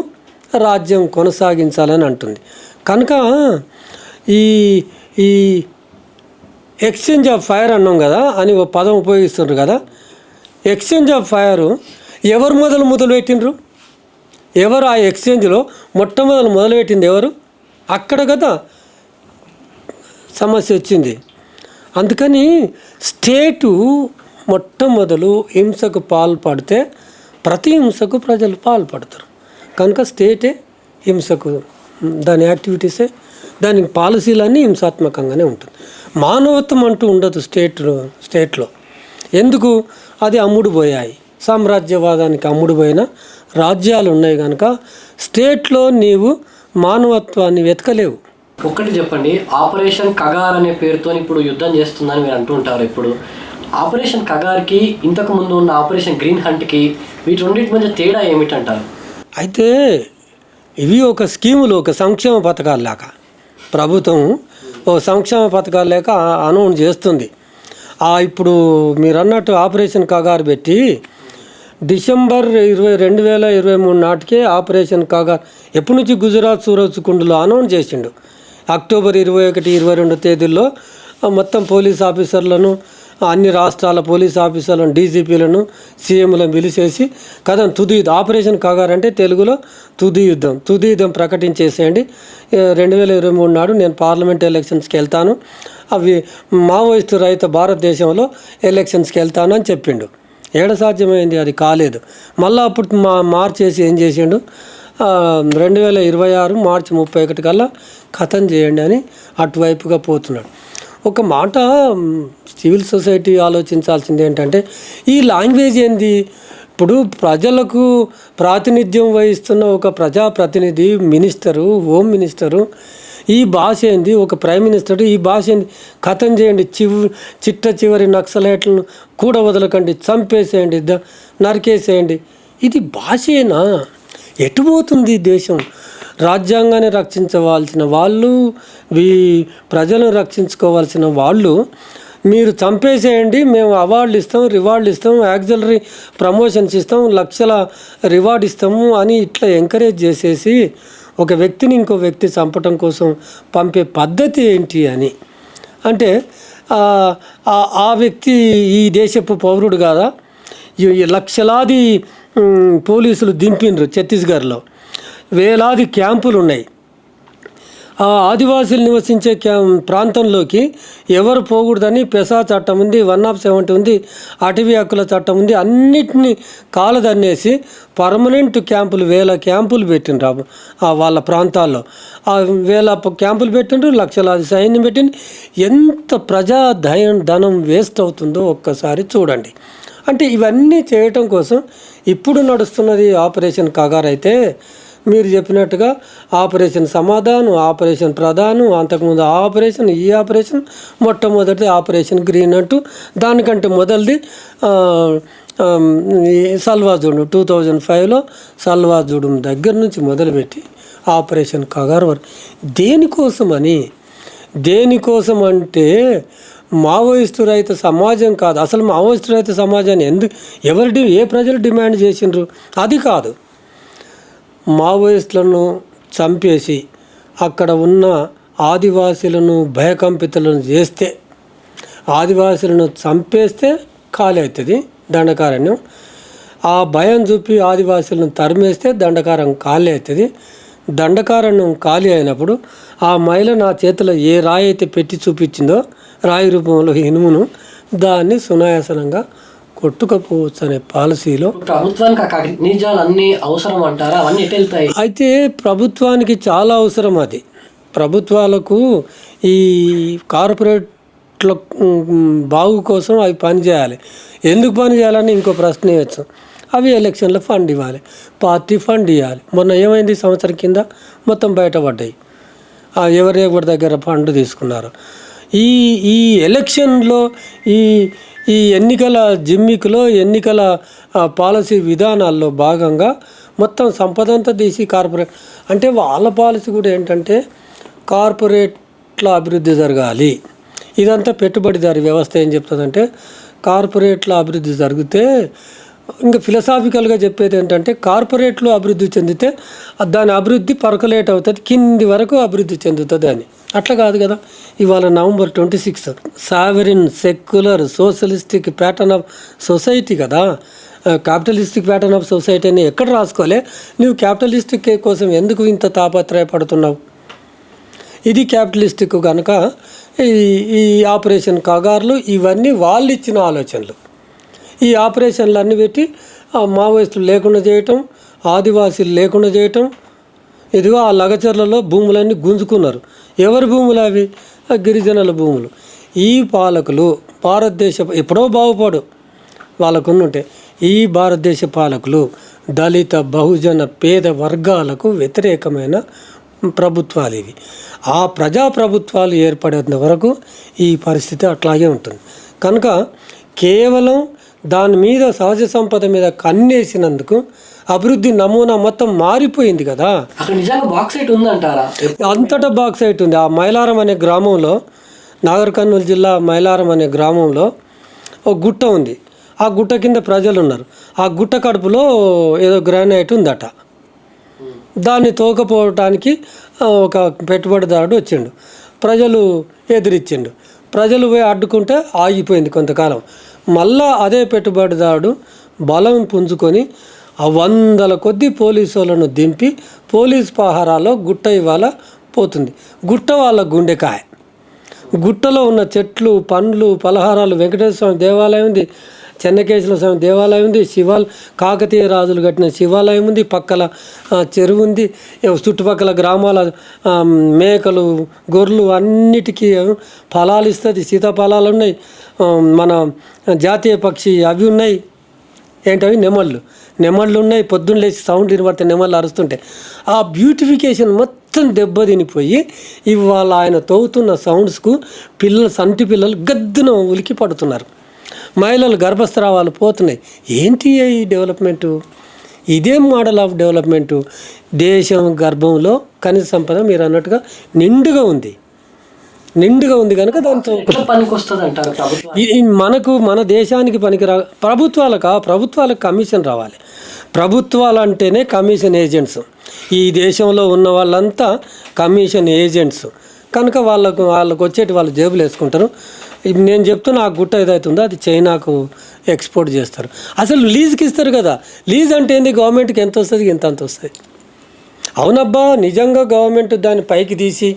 రాజ్యం కొనసాగించాలని అంటుంది. కనుక ఈ ఎక్స్చేంజ్ ఆఫ్ ఫైర్ అన్నాం కదా అని ఒక పదం ఉపయోగిస్తున్నారు కదా. ఎక్స్చేంజ్ ఆఫ్ ఫైర్ ఎవరు మొదలుపెట్టిండ్రు? ఎవరు ఆ ఎక్స్చేంజ్లో మొట్టమొదలు మొదలుపెట్టింది ఎవరు? అక్కడ కదా సమస్య వచ్చింది. అందుకని స్టేటు మొట్టమొదలు హింసకు పాల్పడితే ప్రతి హింసకు ప్రజలు పాల్పడతారు. కనుక స్టేటే హింసకు, దాని యాక్టివిటీసే, దాని పాలసీలన్నీ హింసాత్మకంగానే ఉంటుంది. మానవత్వం అంటూ ఉండదు స్టేట్లో. ఎందుకు? అది అమ్ముడుపోయాయి, సామ్రాజ్యవాదానికి అమ్ముడుపోయిన రాజ్యాలు ఉన్నాయి. కనుక స్టేట్లో నీవు మానవత్వాన్ని వెతకలేవు. ఒక్కటి చెప్పండి, ఆపరేషన్ కగార్ అనే పేరుతో ఇప్పుడు యుద్ధం చేస్తుందని మీరు అంటూ ఉంటారు. ఇప్పుడు ఆపరేషన్ కగార్కి ఇంతకు ముందు ఉన్న ఆపరేషన్ గ్రీన్ హంట్కి వీటి రెండింటి మధ్య తేడా ఏమిటంటారు? అయితే ఇవి ఒక స్కీములు, ఒక సంక్షేమ పథకాలు లేక ప్రభుత్వం ఒక సంక్షేమ పథకాలు లేక అనౌన్స్ చేస్తుంది. ఇప్పుడు మీరు అన్నట్టు ఆపరేషన్ కగార్ పెట్టి డిసెంబర్ 2023 నాటికే ఆపరేషన్ కగార్ ఎప్పటి నుంచి గుజరాత్ సూరజ్ కుండ్లో అనౌన్స్ చేసిండు. అక్టోబర్ 21, 22 తేదీల్లో మొత్తం పోలీస్ ఆఫీసర్లను, అన్ని రాష్ట్రాల పోలీస్ ఆఫీసర్లను, డీజీపీలను, సీఎంలను పిలిచేసి కథం తుది ఆపరేషన్ కగార్ అంటే తెలుగులో తుది యుద్ధం ప్రకటించేసేయండి. 2023 నాడు నేను పార్లమెంట్ ఎలక్షన్స్కి వెళ్తాను, అవి మావోయిస్టు రహిత భారతదేశంలో ఎలక్షన్స్కి వెళ్తాను అని చెప్పిండు. ఏడ సాధ్యమైంది? అది కాలేదు. మళ్ళీ అప్పుడు మార్చేసి ఏం చేసిండు, 2026 మార్చి 31 కల్లా ఖతం చేయండి అని అటువైపుగా పోతున్నాడు. ఒక మాట సివిల్ సొసైటీ ఆలోచించాల్సింది ఏంటంటే, ఈ లాంగ్వేజ్ ఏంది? ఇప్పుడు ప్రజలకు ప్రాతినిధ్యం వహిస్తున్న ఒక ప్రజాప్రతినిధి, మినిస్టరు, హోమ్ మినిస్టరు, ఈ భాష ఏంది? ఒక ప్రైమ్ మినిస్టర్, ఈ భాష ఏంది? ఖతం చేయండి, చివరి నక్సలైట్లను కూడా వదలకండి, చంపేసేయండి, నరికేసేయండి. ఇది భాషేనా? ఎటు పోతుంది దేశం? రాజ్యాంగాన్ని రక్షించవలసిన వాళ్ళు, ప్రజలను రక్షించుకోవాల్సిన వాళ్ళు, మీరు చంపేసేయండి, మేము అవార్డులు ఇస్తాం, రివార్డులు ఇస్తాం, యాక్సిలరీ ప్రమోషన్స్ ఇస్తాం, లక్షల రివార్డు ఇస్తాము అని ఇట్లా ఎంకరేజ్ చేసేసి ఒక వ్యక్తిని ఇంకో వ్యక్తి చంపటం కోసం పంపే పద్ధతి ఏంటి అని అంటే, ఆ వ్యక్తి ఈ దేశపు పౌరుడు కాదా? లక్షలాది పోలీసులు దింపిండ్రు ఛత్తీస్గఢ్లో, వేలాది క్యాంపులు ఉన్నాయి. ఆ ఆదివాసీలు నివసించే ప్రాంతంలోకి ఎవరు పోకూడదని పెసా చట్టం ఉంది, 170 ఉంది, అటవీ హక్కుల చట్టం ఉంది. అన్నిటినీ కాలదన్నేసి పర్మనెంట్ క్యాంపులు, వేల క్యాంపులు పెట్టిండ్రు వాళ్ళ ప్రాంతాల్లో. వేల క్యాంపులు పెట్టిండ్రు, లక్షలాది సైన్యం పెట్టింది. ఎంత ప్రజా ధనం వేస్ట్ అవుతుందో ఒక్కసారి చూడండి. అంటే ఇవన్నీ చేయటం కోసం ఇప్పుడు నడుస్తున్నది ఆపరేషన్ కగార్ అయితే, మీరు చెప్పినట్టుగా ఆపరేషన్ సమాధానం, ఆపరేషన్ ప్రధానం, అంతకుముందు ఈ ఆపరేషన్, మొట్టమొదటి ఆపరేషన్ గ్రీన్ అంటూ, దానికంటే మొదటిది సల్వాజుడు 2005లో సల్వాజుడు దగ్గర నుంచి మొదలుపెట్టి ఆపరేషన్ కగార్ వరకు. దేనికోసం అంటే మావోయిస్టు రహిత సమాజం కాదు. అసలు మావోయిస్టు రహిత సమాజాన్ని ఏ ప్రజలు డిమాండ్ చేసిండ్రు? అది కాదు. మావోయిస్టులను చంపేసి అక్కడ ఉన్న ఆదివాసీలను భయకంపితులను చేస్తే, ఆదివాసీలను చంపేస్తే ఖాళీ అవుతుంది దండకారణ్యం. ఆ భయం చూపి ఆదివాసీలను తరిమేస్తే దండకారం ఖాళీ అవుతుంది. దండకారణ్యం ఖాళీ అయినప్పుడు ఆ మహిళ నా చేతిలో ఏ రాయి అయితే పెట్టి చూపించిందో, రాయి రూపంలో ఇనుమును, దాన్ని సునాయాసనంగా కొట్టుకపోవచ్చు అనే పాలసీలో ప్రభుత్వానికి ఖనిజాలు అన్నీ అవసరం అంటారా? అవన్నీ ఎటు వెళ్తాయి? అయితే ప్రభుత్వానికి చాలా అవసరం. అది ప్రభుత్వాలకు ఈ కార్పొరేట్ల బాగు కోసం అవి పనిచేయాలి. ఎందుకు పని చేయాలని ఇంకో ప్రశ్న వేయచ్చు. అవి ఎలక్షన్లో ఫండ్ ఇవ్వాలి, పార్టీ ఫండ్ ఇవ్వాలి. మొన్న ఏమైంది? సంవత్సరం కింద మొత్తం బయటపడ్డాయి. ఎవరి దగ్గర ఫండ్ తీసుకున్నారు. ఈ ఎలక్షన్లో ఈ ఎన్నికల జిమ్మికులో, ఎన్నికల పాలసీ విధానాల్లో భాగంగా మొత్తం సంపద అంతా తీసి కార్పొరేట్ అంటే వాళ్ళ పాలసీ కూడా ఏంటంటే కార్పొరేట్ల అభివృద్ధి జరగాలి. ఇదంతా పెట్టుబడిదారి వ్యవస్థ ఏం చెప్తుందంటే, కార్పొరేట్ల అభివృద్ధి జరిగితే, ఇంకా ఫిలసాఫికల్గా చెప్పేది ఏంటంటే, కార్పొరేట్లు అభివృద్ధి చెందితే దాని అభివృద్ధి పర్కులేట్ అవుతుంది, కింది వరకు అభివృద్ధి చెందుతుంది అని. అట్లా కాదు కదా. ఇవాళ November 26 sovereign secular socialistic pattern of society కదా. క్యాపిటలిస్టిక్ ప్యాటర్న్ ఆఫ్ సొసైటీ అని ఎక్కడ రాసుకోలే. నువ్వు క్యాపిటలిస్టిక్ కోసం ఎందుకు ఇంత తాపత్రయపడుతున్నావు? ఇది క్యాపిటలిస్టిక్ కనుక ఈ ఈ ఆపరేషన్ కగార్లు ఇవన్నీ వాళ్ళు ఇచ్చిన ఆలోచనలు. ఈ ఆపరేషన్లు అన్నీ పెట్టి మావోయిస్టులు లేకుండా చేయటం, ఆదివాసీలు లేకుండా చేయటం. ఇదిగో ఆ లగచర్లలో భూములన్నీ గుంజుకున్నారు. ఎవరి భూములు అవి? గిరిజనుల భూములు. ఈ పాలకులు భారతదేశ ఎప్పుడో బాగుపడు వాళ్ళకున్నుంటే, ఈ భారతదేశ పాలకులు దళిత బహుజన పేద వర్గాలకు వ్యతిరేకమైన ప్రభుత్వాలు ఇవి. ఆ ప్రజాప్రభుత్వాలు ఏర్పడేంత వరకు ఈ పరిస్థితి అట్లాగే ఉంటుంది. కనుక కేవలం దాని మీద సహజ సంపద మీద కన్నేసినందుకు అభివృద్ధి నమూనా మొత్తం మారిపోయింది కదా. అక్కడ నిజంగా బాక్సైట్ ఉందంటారా? అంతటా బాక్సైట్ ఉంది. ఆ మైలారం అనే గ్రామంలో, నాగర్ కర్నూలు జిల్లా మైలారం అనే గ్రామంలో ఒక గుట్ట ఉంది. ఆ గుట్ట కింద ప్రజలు ఉన్నారు. ఆ గుట్ట కడుపులో ఏదో గ్రానైట్ ఉందట. దాన్ని తోకపోవటానికి ఒక పెట్టుబడిదారుడు వచ్చిండు. ప్రజలు ఎదిరిచ్చిండు. ప్రజలు పోయి అడ్డుకుంటే ఆగిపోయింది కొంతకాలం. మళ్ళా అదే పెట్టుబడిదారుడు బలం పుంజుకొని ఆ 100ల కొద్దీ పోలీసులను దింపి పోలీస్ పహారాలో గుట్ట ఇవాళ పోతుంది. గుట్ట వాళ్ళ గుండెకాయ. గుట్టలో ఉన్న చెట్లు, పండ్లు, పలహారాలు, వెంకటేశ్వర స్వామి దేవాలయం ఉంది, చెన్నకేశ్వర స్వామి దేవాలయం ఉంది, కాకతీయ రాజులు కట్టిన శివాలయం ఉంది, పక్కల చెరువు ఉంది, చుట్టుపక్కల గ్రామాల మేకలు, గొర్రెలు అన్నిటికీ ఫలాలు ఇస్తుంది. సీతాఫలాలు ఉన్నాయి, మన జాతీయ పక్షి అవి ఉన్నాయి. ఏంటవి? నెమళ్ళు ఉన్నాయి. పొద్దున్న లేచి సౌండ్ వినబడితే నెమళ్ళు అరుస్తుంటే ఆ బ్యూటిఫికేషన్ మొత్తం దెబ్బతినిపోయి ఇవాళ ఆయన తవ్వుతున్న సౌండ్స్కు సంటి పిల్లలు గద్దున ఉలికి పడుతున్నారు. మహిళలు గర్భస్రావాలు పోతున్నాయి. ఏంటి ఈ డెవలప్మెంటు? ఇదేం మోడల్ ఆఫ్ డెవలప్మెంటు? దేశం గర్భంలో ఖనిజ సంపద మీరు అన్నట్టుగా నిండుగా ఉంది కనుక దాంతో మనకు మన దేశానికి పనికిరా ప్రభుత్వాలకు కమిషన్ రావాలి. ప్రభుత్వాలు అంటేనే కమిషన్ ఏజెంట్స్. ఈ దేశంలో ఉన్న వాళ్ళంతా కమిషన్ ఏజెంట్స్ కనుక వాళ్ళకు వచ్చేటి వాళ్ళు జేబులు వేసుకుంటారు. నేను చెప్తున్నా, ఆ గుట్ట ఏదైతుందో అది చైనాకు ఎక్స్పోర్ట్ చేస్తారు. అసలు లీజ్కి ఇస్తారు కదా. లీజ్ అంటే ఏంది? గవర్నమెంట్కి ఎంత వస్తుంది? అంత వస్తుంది. అవునబ్బా, నిజంగా గవర్నమెంట్ దాన్ని పైకి తీసి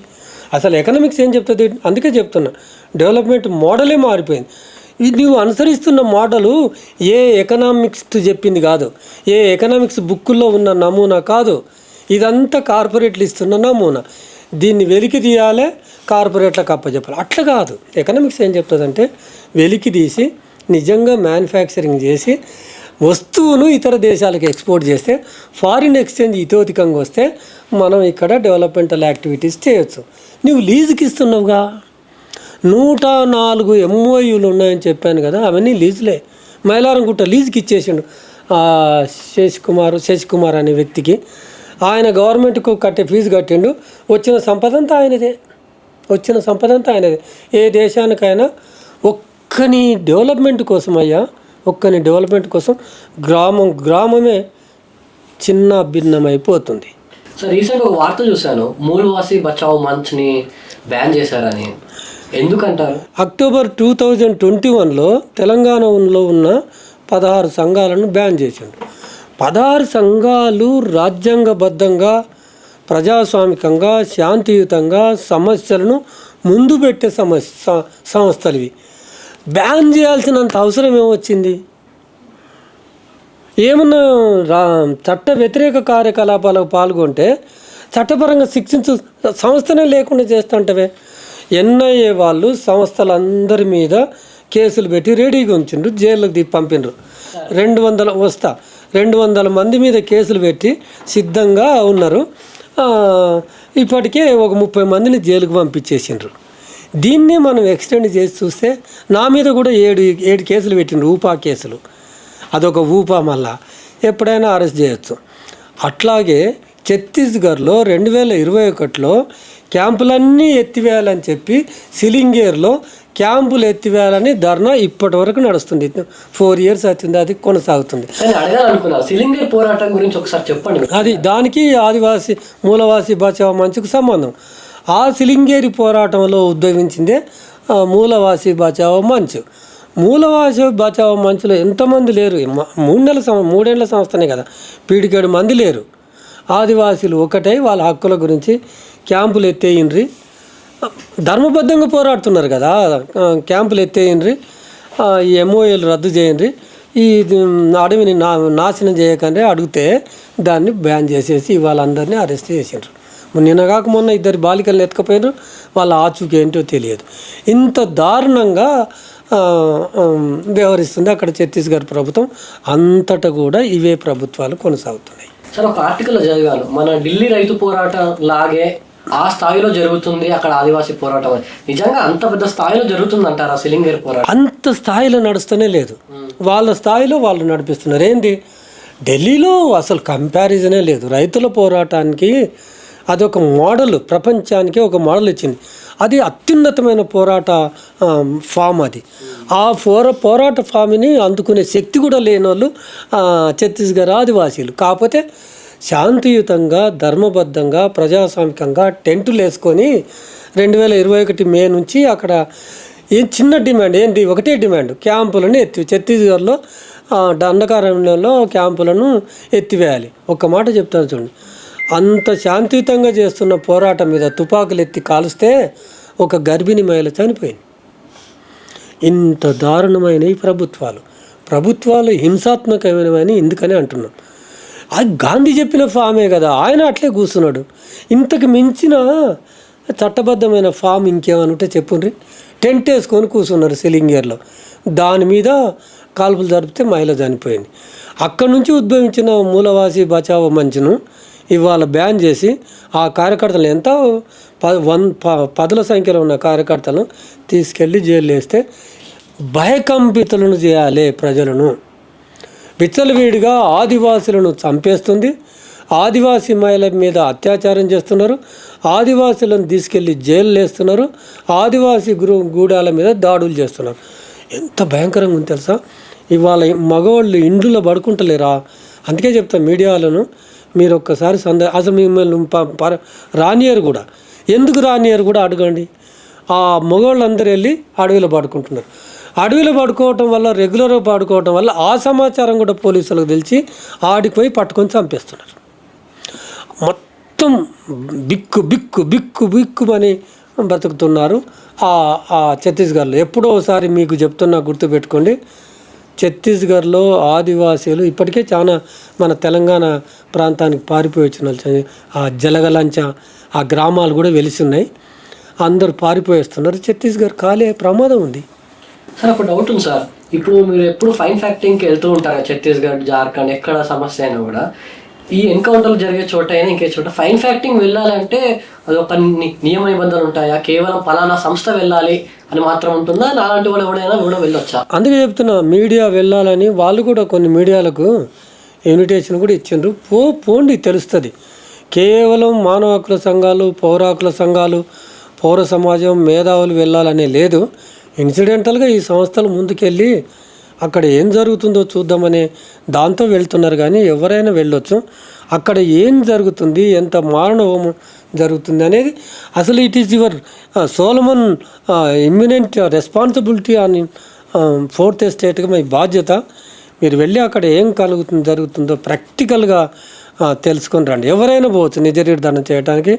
అసలు ఎకనామిక్స్ ఏం చెప్తుంది? అందుకే చెప్తున్నా, డెవలప్మెంట్ మోడలే మారిపోయింది. ఇది నువ్వు అనుసరిస్తున్న మోడలు ఏ ఎకనామిక్స్ చెప్పింది కాదు, ఏ ఎకనామిక్స్ బుక్కుల్లో ఉన్న నమూనా కాదు. ఇదంతా కార్పొరేట్లు ఇస్తున్న నమూనా. దీన్ని వెలికి తీయాలి, కార్పొరేట్లకు అప్పచెప్పాలి. అట్లా కాదు. ఎకనామిక్స్ ఏం చెప్తుందంటే వెలికి తీసి నిజంగా మ్యానుఫ్యాక్చరింగ్ చేసి వస్తువును ఇతర దేశాలకు ఎక్స్పోర్ట్ చేస్తే ఫారిన్ ఎక్స్చేంజ్ ఇతోధికంగా వస్తే మనం ఇక్కడ డెవలప్మెంటల్ యాక్టివిటీస్ చేయొచ్చు. నువ్వు లీజుకి ఇస్తున్నావుగా. 104 MOUలు ఉన్నాయని చెప్పాను కదా, అవన్నీ లీజులే. మైలారం గుట్ట లీజుకి ఇచ్చేసిండు శశికుమార్ అనే వ్యక్తికి. ఆయన గవర్నమెంట్కు కట్టే ఫీజు కట్టిండు. వచ్చిన సంపద అంతా ఆయనదే. ఏ దేశానికైనా ఒక్కని డెవలప్మెంట్ కోసం గ్రామమే చిన్న భిన్నమైపోతుంది. సార్, రీసెంట్గా ఒక వార్త చూశాను, మూలవాసి బచావ్ మంచ్ని బ్యాన్ చేశారని. ఎందుకంటారు? అక్టోబర్ 2021లో తెలంగాణలో ఉన్న 16 సంఘాలను బ్యాన్ చేసిండు. 16 సంఘాలు రాజ్యాంగబద్ధంగా, ప్రజాస్వామికంగా, శాంతియుతంగా సమస్యలను ముందు పెట్టే సంస్థలు ఇవి. బ్యాన్ చేయాల్సినంత అవసరం ఏమొచ్చింది? ఏమన్నా చట్ట వ్యతిరేక కార్యకలాపాలకు పాల్గొంటే చట్టపరంగా శిక్షించు సంస్థనే లేకుండా చేస్తుంటవే. NIA వాళ్ళు సంస్థలందరి మీద కేసులు పెట్టి రెడీగా ఉంచిండ్రు, జైళ్ళకి పంపిండ్రు. 200 మంది మీద కేసులు పెట్టి సిద్ధంగా ఉన్నారు. ఇప్పటికే ఒక 30 మందిని జైలుకు పంపించేసిండ్రు. దీన్నే మనం ఎక్స్టెండ్ చేసి చూస్తే నా మీద కూడా 7 కేసులు పెట్టిండ్రు, ఊపా కేసులు. అదొక ఊపా, మళ్ళా ఎప్పుడైనా అరెస్ట్ చేయొచ్చు. అట్లాగే ఛత్తీస్గఢ్లో 2021లో క్యాంపులన్నీ ఎత్తివేయాలని చెప్పి సిలింగేర్లో క్యాంపులు ఎత్తివేయాలని ధర్నా ఇప్పటి వరకు నడుస్తుంది. 4 years అవుతుంది, అది కొనసాగుతుంది. సిలింగేర్ పోరాటం గురించి ఒకసారి చెప్పండి. అది దానికి ఆదివాసీ మూలవాసి బచావ్ మంచ్కు సంబంధం. ఆ సిలింగేరి పోరాటంలో ఉద్భవించిందే మూలవాసి బచావ్ మంచ్. మూలవాసి బచావ్ మంచ్లో ఎంతమంది లేరు? 3 ఏళ్ల సంస్థనే కదా, పీడికేడు మంది లేరు. ఆదివాసీలు ఒకటై వాళ్ళ హక్కుల గురించి క్యాంపులు ఎత్తేయండ్రి, ధర్మబద్ధంగా పోరాడుతున్నారు కదా. క్యాంపులు ఎత్తేయండి, ఈ ఎంఓఏలు రద్దు చేయండి, ఈ అడవిని నాశనం చేయకండి అడిగితే దాన్ని బ్యాన్ చేసేసి వాళ్ళందరినీ అరెస్ట్ చేసిండ్రు. నిన్న కాక మొన్న 2 బాలికలను ఎత్తుకపోయినారు, వాళ్ళ ఆచూకీ ఏంటో తెలియదు. ఇంత దారుణంగా వ్యవహరిస్తుంది అక్కడ ఛత్తీస్గఢ్ ప్రభుత్వం. అంతటా కూడా ఇవే ప్రభుత్వాలు కొనసాగుతున్నాయి. సార్, ఒక ఆర్టికల్లో చదివాను, మన ఢిల్లీ రైతు పోరాటం లాగే ఆ స్థాయిలో జరుగుతుంది అక్కడ ఆదివాసీ పోరాటం. నిజంగా అంత పెద్ద స్థాయిలో జరుగుతుందంటారా సిలింగర్ పోరాటం? అంత స్థాయిలో నడుస్తూనే లేదు, వాళ్ళ స్థాయిలో వాళ్ళు నడిపిస్తున్నారు. ఏంటి, ఢిల్లీలో అసలు కంపారిజనే లేదు. రైతుల పోరాటానికి అదొక మోడల్, ప్రపంచానికి ఒక మోడల్ ఇచ్చింది. అది అత్యున్నతమైన పోరాట ఫామ్. అది ఆ పోరాట ఫామ్ని అందుకునే శక్తి కూడా లేని వాళ్ళు ఛత్తీస్గఢ్ ఆదివాసీలు. కాకపోతే శాంతియుతంగా, ధర్మబద్ధంగా, ప్రజాస్వామికంగా టెంటులు వేసుకొని 2021 మే నుంచి అక్కడ చిన్న డిమాండ్ ఏంటి, ఒకటే డిమాండ్, క్యాంపులను ఛత్తీస్గఢ్లో దండకారణ్యంలో క్యాంపులను ఎత్తివేయాలి. ఒక్క మాట చెప్తాను చూడండి, అంత శాంతియుతంగా చేస్తున్న పోరాటం మీద తుపాకులు ఎత్తి కాలుస్తే ఒక గర్భిణీ మహిళ చనిపోయింది. ఇంత దారుణమైన ఈ ప్రభుత్వాలు హింసాత్మకమైనవని ఎందుకని అంటున్నాం. అది గాంధీ చెప్పిన ఫామే కదా, ఆయన అట్లే కూర్చున్నాడు. ఇంతకు మించిన చట్టబద్ధమైన ఫామ్ ఇంకేమని ఉంటే చెప్పుండ్రి. టెంట్ వేసుకొని కూర్చున్నారు సిలింగర్లో, దాని మీద కాల్పులు జరిపితే మహిళ చనిపోయింది. అక్కడి నుంచి ఉద్భవించిన మూలవాసి బచావో మంచును ఇవాళ బ్యాన్ చేసి ఆ కార్యకర్తలు ఎంత 10ల సంఖ్యలో ఉన్న కార్యకర్తలను తీసుకెళ్ళి జైలు వేస్తే భయకంపితులను చేయాలి. ప్రజలను విచ్చలవిడిగా ఆదివాసులను చంపేస్తుంది, ఆదివాసీ మహిళల మీద అత్యాచారం చేస్తున్నారు, ఆదివాసులను తీసుకెళ్ళి జైలు వేస్తున్నారు, ఆదివాసీ గూడాల మీద దాడులు చేస్తున్నారు. ఎంత భయంకరంగా ఉంది తెలుసా. ఇవాళ మగవాళ్ళు ఇండ్లలో పడుకుంటలేరా. అందుకే చెప్తాను మీడియాలను, మీరు ఒక్కసారి అసలు మిమ్మల్ని రానియరు కూడా, ఎందుకు రానియరు కూడా అడగండి. ఆ మగవాళ్ళందరూ వెళ్ళి అడవిలో పడుకుంటున్నారు. అడవిలో పడుకోవటం వల్ల, రెగ్యులర్గా పడుకోవటం వల్ల ఆ సమాచారం కూడా పోలీసులకు తెలిసి ఆడికి పోయి పట్టుకొని చంపేస్తున్నారు. మొత్తం బిక్కు బిక్కు బిక్కు బిక్కుమని బ్రతుకుతున్నారు ఆ ఛత్తీస్గఢ్లో. ఎప్పుడో ఒకసారి మీకు చెప్తున్నా, గుర్తుపెట్టుకోండి, ఛత్తీస్గఢ్లో ఆదివాసీలు ఇప్పటికే చాలా మన తెలంగాణ ప్రాంతానికి పారిపోయి వచ్చిన ఆ జలగలంచ ఆ గ్రామాలు కూడా వెలిసి ఉన్నాయి. అందరూ పారిపోయేస్తున్నారు. ఛత్తీస్గఢ్ కాలే ప్రమాదం ఉంది. సార్, ఒక డౌట్ ఉంది సార్. ఇప్పుడు మీరు ఎప్పుడు ఫైన్ ఫ్యాక్టరింగ్కి వెళ్తూ ఉంటారు ఛత్తీస్గఢ్, జార్ఖండ్, ఎక్కడ సమస్య అయినా కూడా ఈ ఎన్కౌంటర్లు జరిగే చోట అయినా ఇంకే చోట ఫైన్ ఫ్యాక్టరింగ్ వెళ్ళాలంటే అది ఒక నియమ నిబంధనలు ఉంటాయా? కేవలం ఫలానా సంస్థ వెళ్ళాలి అని మాత్రం ఉంటుందా? అలాంటి వాళ్ళు ఎవడైనా కూడా వెళ్ళొచ్చా? అందుకే చెప్తున్నా, మీడియా వెళ్ళాలని వాళ్ళు కూడా కొన్ని మీడియాలకు ఇన్విటేషన్ కూడా ఇచ్చిండ్రు. పోండి, తెలుస్తుంది. కేవలం మానవ హక్కుల సంఘాలు, పౌర హక్కుల సంఘాలు, పౌర సమాజం, మేధావులు వెళ్ళాలనే లేదు. ఇన్సిడెంటల్గా ఈ సంస్థలు ముందుకెళ్ళి అక్కడ ఏం జరుగుతుందో చూద్దామనే దాంతో వెళ్తున్నారు. కానీ ఎవరైనా వెళ్ళొచ్చు. అక్కడ ఏం జరుగుతుంది, ఎంత మారణ హోమం జరుగుతుంది అనేది అసలు it is your Solomon imminent responsibility అని 4th ఎస్టేట్గా మీ బాధ్యత. మీరు వెళ్ళి అక్కడ ఏం జరుగుతుందో ప్రాక్టికల్గా తెలుసుకొని రండి. ఎవరైనా పోవచ్చు నిజ నిర్ధారణ చేయడానికి.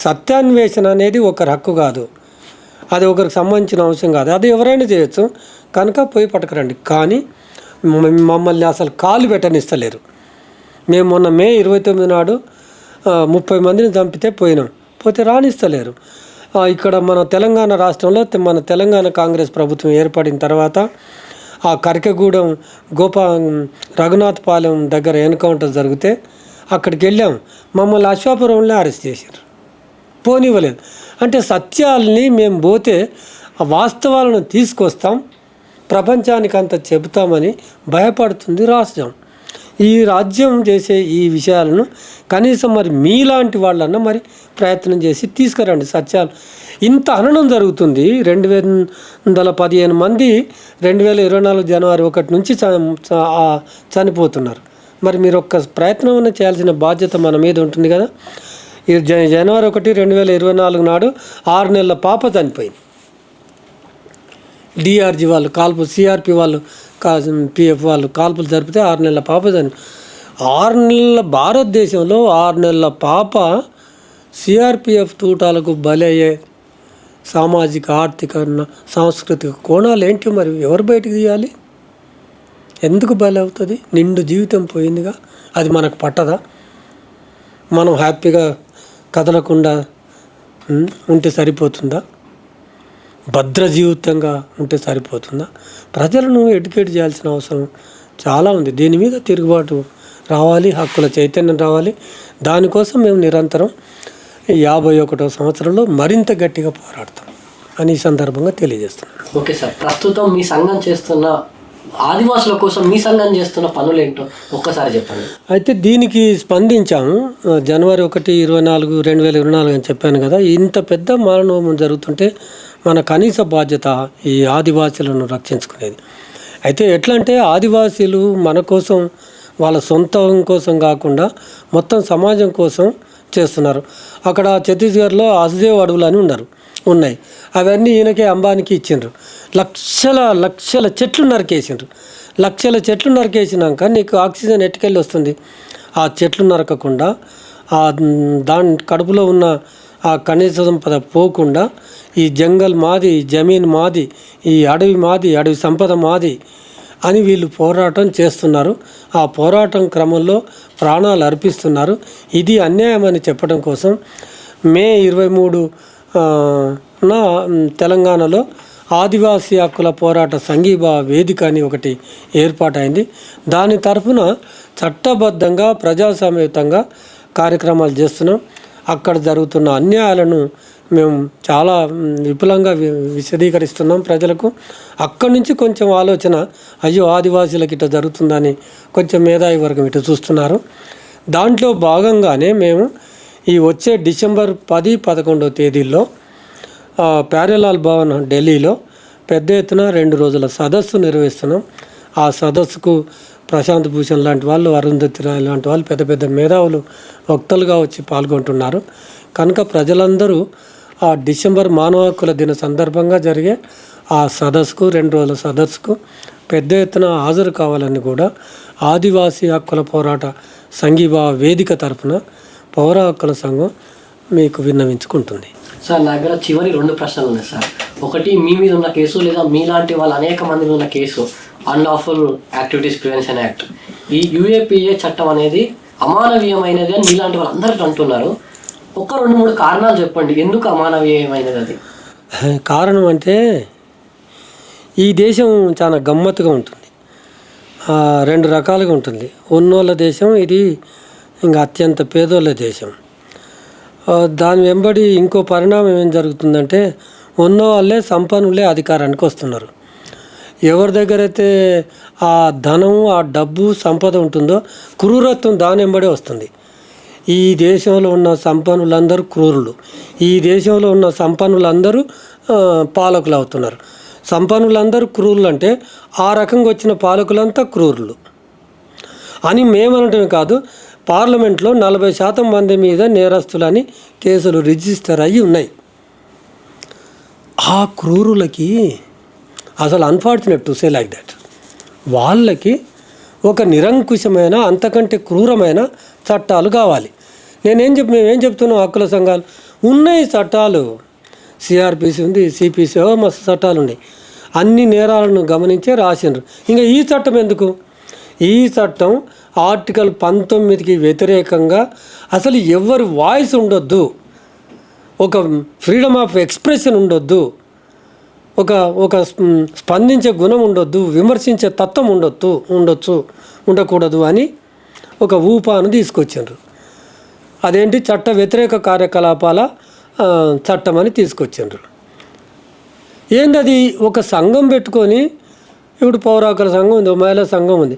సత్యాన్వేషణ అనేది ఒకరి హక్కు కాదు, అది ఒకరికి సంబంధించిన అంశం కాదు, అది ఎవరైనా చేయొచ్చు. కనుక పోయి పట్టుకురండి. కానీ మమ్మల్ని అసలు కాలు పెట్టనిస్తలేరు. మేము మొన్న మే 29 నాడు 30 మందిని చంపితే పోతే రానిస్తలేరు. ఇక్కడ మన తెలంగాణ రాష్ట్రంలో మన తెలంగాణ కాంగ్రెస్ ప్రభుత్వం ఏర్పడిన తర్వాత ఆ కరికగూడెం రఘునాథ్ పాలెం దగ్గర ఎన్కౌంటర్ జరిగితే అక్కడికి వెళ్ళాం. మమ్మల్ని అశ్వాపురంలో అరెస్ట్ చేశారు, పోనివ్వలేదు. అంటే సత్యాల్ని మేము పోతే ఆ వాస్తవాలను తీసుకొస్తాం, ప్రపంచానికి అంత చెబుతామని భయపడుతుంది రాష్ట్రం. ఈ రాజ్యం చేసే ఈ విషయాలను కనీసం మరి మీలాంటి వాళ్ళన్నా మరి ప్రయత్నం చేసి తీసుకురండి సత్యాలు. ఇంత హననం జరుగుతుంది. 215 మంది 2024 జనవరి 1 నుంచి చనిపోతున్నారు. మరి మీరు ఒక్క ప్రయత్నం చేయాల్సిన బాధ్యత మన మీద ఉంటుంది కదా. జనవరి 1, 2024 నాడు 6 నెలల పాప చనిపోయింది. డిఆర్జీ వాళ్ళు సిఆర్పి వాళ్ళు పిఎఫ్ వాళ్ళు కాల్పులు జరిపితే 6 నెలల పాప 6 నెలల భారతదేశంలో 6 నెలల పాప సిఆర్పిఎఫ్ తూటాలకు బలి అయ్యే సామాజిక ఆర్థిక సాంస్కృతిక కోణాలు ఏంటి మరి ఎవరు బయటకు తీయాలి? ఎందుకు బలి అవుతుంది? నిండు జీవితం పోయిందిగా, అది మనకు పట్టదా? మనం హ్యాపీగా కదలకుండా ఉంటే సరిపోతుందా? భద్ర జీవితంగా ఉంటే సరిపోతుందా? ప్రజలను ఎడ్యుకేట్ చేయాల్సిన అవసరం చాలా ఉంది. దీని మీద తిరుగుబాటు రావాలి, హక్కుల చైతన్యం రావాలి. దానికోసం మేము నిరంతరం 51వ సంవత్సరంలో మరింత గట్టిగా పోరాడతాం అని ఈ సందర్భంగా తెలియజేస్తున్నాను. ఓకే సార్, ప్రస్తుతం మీ సంఘం చేస్తున్న ఆదివాసుల కోసం మీ సంఘం చేస్తున్న పనులు ఏంటో ఒక్కసారి చెప్పండి. అయితే దీనికి స్పందించాము. జనవరి 1, 24, 2024 అని చెప్పాను కదా. ఇంత పెద్ద మానవోమం జరుగుతుంటే మన కనీస బాధ్యత ఈ ఆదివాసీలను రక్షించుకునేది. అయితే ఎట్లా అంటే ఆదివాసీలు మన కోసం, వాళ్ళ సొంతం కోసం కాకుండా మొత్తం సమాజం కోసం చేస్తున్నారు. అక్కడ ఛత్తీస్గఢ్లో హస్దేవ్ అడవులు అని ఉన్నాయి. అవన్నీ ఈయనకే అంబానికి ఇచ్చిండ్రు. లక్షల చెట్లు నరికేసిండ్రు. లక్షల చెట్లు నరికేసినాక నీకు ఆక్సిజన్ ఎట్టుకెళ్ళి వస్తుంది? ఆ చెట్లు నరకకుండా, దాని కడుపులో ఉన్న ఆ ఖనిజ సంపద పోకుండా, ఈ జంగల్ మాది, జమీన్ మాది, ఈ అడవి మాది, అడవి సంపద మాది అని వీళ్ళు పోరాటం చేస్తున్నారు. ఆ పోరాటం క్రమంలో ప్రాణాలు అర్పిస్తున్నారు. ఇది అన్యాయం అని చెప్పడం కోసం మే 23 తెలంగాణలో ఆదివాసీ హక్కుల పోరాట సంఘీభావ వేదిక అని ఒకటి ఏర్పాటైంది. దాని తరఫున చట్టబద్ధంగా ప్రజాసమేతంగా కార్యక్రమాలు చేస్తున్నాం. అక్కడ జరుగుతున్న అన్యాయాలను మేము చాలా విపులంగా విశదీకరిస్తున్నాం ప్రజలకు. అక్కడి నుంచి కొంచెం ఆలోచన, అయ్యో ఆదివాసీలకు ఇట్లా జరుగుతుందని కొంచెం మేధావి వర్గం ఇటు చూస్తున్నారు. దాంట్లో భాగంగానే మేము ఈ వచ్చే డిసెంబర్ 10, 11 తేదీల్లో ప్యారేలాల్ భవన్ ఢిల్లీలో పెద్ద ఎత్తున 2 రోజుల సదస్సు నిర్వహిస్తున్నాం. ఆ సదస్సుకు ప్రశాంత్ భూషణ్ లాంటి వాళ్ళు, అరుంధతి రాయ్ లాంటి వాళ్ళు పెద్ద పెద్ద మేధావులు వక్తలుగా వచ్చి పాల్గొంటున్నారు. కనుక ప్రజలందరూ ఆ డిసెంబర్ మానవ హక్కుల దిన సందర్భంగా జరిగే ఆ సదస్సుకు, 2 రోజుల సదస్సుకు పెద్ద ఎత్తున హాజరు కావాలని కూడా ఆదివాసీ హక్కుల పోరాట సంఘీభావ వేదిక తరఫున పౌర హక్కుల సంఘం మీకు విన్నవించుకుంటుంది. సార్, నా దగ్గర చివరి 2 ప్రశ్నలు ఉన్నాయి సార్. ఒకటి, మీ మీద ఉన్న కేసు లేదా మీలాంటి వాళ్ళు అనేక మంది ఉన్న case unlawful activities prevention act. ఈ UAPA చట్టం అనేది అమానవీయమైనది అని మీలాంటి వాళ్ళు అందరికీ అంటున్నారు. ఒక 2-3 కారణాలు చెప్పండి, ఎందుకు అమానవీయమైనది అది? కారణం అంటే ఈ దేశం చాలా గమ్మత్తుగా ఉంటుంది. 2 రకాలుగా ఉంటుంది. ఉన్నోళ్ళ దేశం ఇది, ఇంకా అత్యంత పేదోళ్ళ దేశం. దాని వెంబడి ఇంకో పరిణామం ఏం జరుగుతుందంటే, ఉన్న వాళ్ళే సంపన్నులే అధికారానికి వస్తున్నారు. ఎవరి దగ్గర అయితే ఆ ధనం, ఆ డబ్బు, సంపద ఉంటుందో క్రూరత్వం దాని వెంబడే వస్తుంది. ఈ దేశంలో ఉన్న సంపన్నులందరూ క్రూరులు. ఈ దేశంలో ఉన్న సంపన్నులందరూ పాలకులు అవుతున్నారు. సంపన్నులందరూ క్రూరులు అంటే ఆ రకంగా వచ్చిన పాలకులంతా క్రూరులు అని మేమనటమే కాదు, పార్లమెంట్లో 40% మంది మీద నేరస్తులని కేసులు రిజిస్టర్ అయ్యి ఉన్నాయి. ఆ క్రూరులకి అసలు unfortunate to say like that, వాళ్ళకి ఒక నిరంకుశమైన, అంతకంటే క్రూరమైన చట్టాలు కావాలి. మేమేం చెప్తున్నాం, హక్కుల సంఘాలు ఉన్నాయి చట్టాలు, CRPC ఉంది, CPC, మస్తు చట్టాలు ఉన్నాయి. అన్ని నేరాలను గమనించే రాసిండ్రు. ఇంకా ఈ చట్టం ఎందుకు? ఈ చట్టం ఆర్టికల్ 19కి వ్యతిరేకంగా అసలు ఎవరి వాయిస్ ఉండొద్దు, ఒక ఫ్రీడమ్ ఆఫ్ ఎక్స్ప్రెషన్ ఉండొద్దు, ఒక స్పందించే గుణం ఉండొద్దు, విమర్శించే తత్వం ఉండకూడదు అని ఒక ఊపాను తీసుకొచ్చిండ్రు. అదేంటి, చట్ట వ్యతిరేక కార్యకలాపాల చట్టం అని తీసుకొచ్చిండ్రు. ఏందది? ఒక సంఘం పెట్టుకొని, ఇప్పుడు పౌర హక్కుల సంఘం ఉంది, మహిళా సంఘం ఉంది,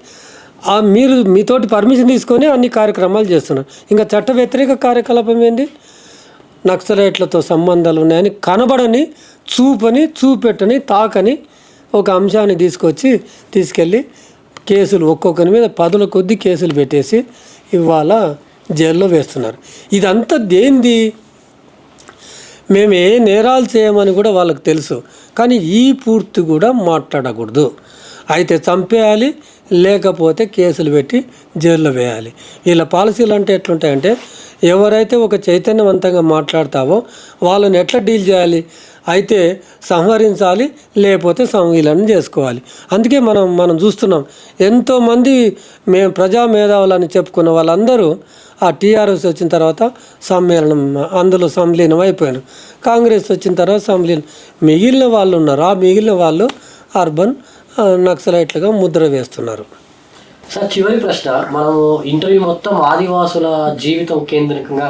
మీరు మీతోటి పర్మిషన్ తీసుకొని అన్ని కార్యక్రమాలు చేస్తున్నారు. ఇంకా చట్ట వ్యతిరేక కార్యకలాపం ఏంది? నక్సలైట్లతో సంబంధాలు ఉన్నాయని కనబడని, చూపెట్టని, తాకని ఒక అంశాన్ని తీసుకెళ్ళి కేసులు ఒక్కొక్కరి మీద 10ల కొద్దీ కేసులు పెట్టేసి ఇవాళ జైల్లో వేస్తున్నారు. ఇదంతా దేంది? మేము ఏ నేరాలు చేయమని కూడా వాళ్ళకి తెలుసు, కానీ ఈ పూర్తి కూడా మాట్లాడకూడదు. అయితే చంపేయాలి, లేకపోతే కేసులు పెట్టి జైల్లో వేయాలి. వీళ్ళ పాలసీలు అంటే ఎట్లుంటాయంటే, ఎవరైతే ఒక చైతన్యవంతంగా మాట్లాడతావో వాళ్ళని ఎట్లా డీల్ చేయాలి, అయితే సంహరించాలి, లేకపోతే సంవిలనం చేసుకోవాలి. అందుకే మనం చూస్తున్నాం, ఎంతోమంది మేము ప్రజా మేధావులని చెప్పుకున్న వాళ్ళందరూ ఆ టీఆర్ఎస్ వచ్చిన తర్వాత సమ్మేళనం అందులో సంలీనం అయిపోయారు. కాంగ్రెస్ వచ్చిన తర్వాత సంలీనం. మిగిలిన వాళ్ళు ఉన్నారు, ఆ మిగిలిన వాళ్ళు అర్బన్ నక్సలైట్లుగా ముద్ర వేస్తున్నారు. సార్, చివరి ప్రశ్న. మనము ఇంటర్వ్యూ మొత్తం ఆదివాసుల జీవితం కేంద్రీకంగా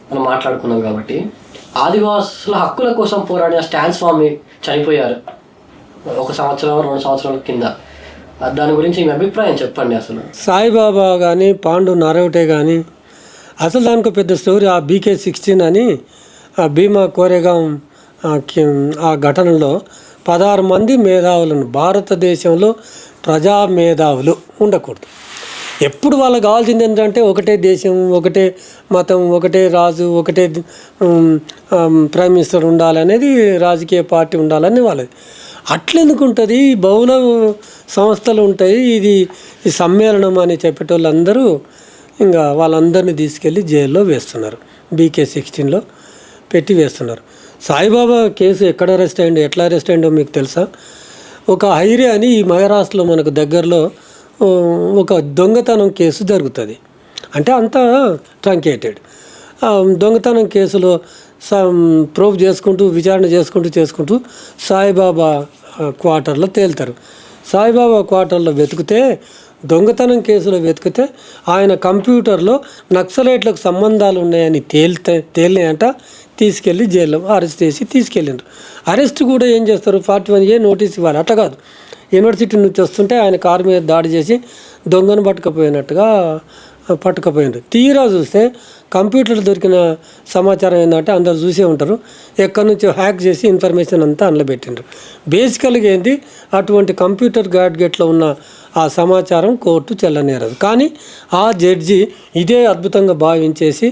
మనం మాట్లాడుకున్నాం కాబట్టి, ఆదివాసుల హక్కుల కోసం పోరాడిన స్టాన్ స్వామి చనిపోయారు 1 సంవత్సరం 2 సంవత్సరాల కింద. దాని గురించి మీ అభిప్రాయం చెప్పండి. అసలు సాయిబాబా కానీ పాండు నరవటే కానీ అసలు దానికి పెద్ద స్టోరీ. ఆ BK-16 అని ఆ భీమా కోరేగాం ఆ ఘటనలో 16 మంది మేధావులను, భారతదేశంలో ప్రజా మేధావులు ఉండకూడదు. ఎప్పుడు వాళ్ళకి కావాల్సింది ఏంటంటే ఒకటే దేశం, ఒకటే మతం, ఒకటే రాజు, ఒకటే ప్రైమ్ మినిస్టర్ ఉండాలనేది, రాజకీయ పార్టీ ఉండాలని వాళ్ళది. అట్లెందుకు ఉంటుంది? బహుళ సంస్థలు ఉంటాయి, ఇది ఈ సమ్మేళనం అని చెప్పేటోళ్ళందరూ ఇంకా వాళ్ళందరినీ తీసుకెళ్ళి జైల్లో వేస్తున్నారు. BK-16లో పెట్టి వేస్తున్నారు. సాయిబాబా కేసు ఎక్కడ అరెస్ట్ అయ్యిండో, ఎట్లా అరెస్ట్ అయ్యిండో మీకు తెలుసా? ఒక హైరే అని ఈ మహారాష్ట్రలో మనకు దగ్గరలో ఒక దొంగతనం కేసు జరుగుతుంది. అంటే అంతా ట్రంకేటెడ్. దొంగతనం కేసులో ప్రూవ్ చేసుకుంటూ, విచారణ చేసుకుంటూ సాయిబాబా క్వార్టర్లో తేలుతారు. సాయిబాబా క్వార్టర్లో వెతికితే, దొంగతనం కేసులో వెతికితే ఆయన కంప్యూటర్లో నక్సలైట్లకు సంబంధాలు ఉన్నాయని తేలినాయంట. తీసుకెళ్ళి జైల్లో అరెస్ట్ చేసి తీసుకెళ్ళిండ్రు. అరెస్ట్ కూడా ఏం చేస్తారు, 41A నోటీస్ ఇవ్వాలి. అట్లా కాదు, యూనివర్సిటీ నుంచి వస్తుంటే ఆయన కారు మీద దాడి చేసి దొంగను పట్టుకపోయినారు. తీరా చూస్తే కంప్యూటర్ దొరికిన సమాచారం ఏంటంటే అందరు చూసే ఉంటారు, ఎక్కడి నుంచో హ్యాక్ చేసి ఇన్ఫర్మేషన్ అంతా అందులో పెట్టిండ్రు. బేసికల్గా ఏంది, అటువంటి కంప్యూటర్ గ్యాడ్గెట్లో ఉన్న ఆ సమాచారం కోర్టు చెల్లనేరదు. కానీ ఆ జడ్జి ఇదే అద్భుతంగా భావించేసి,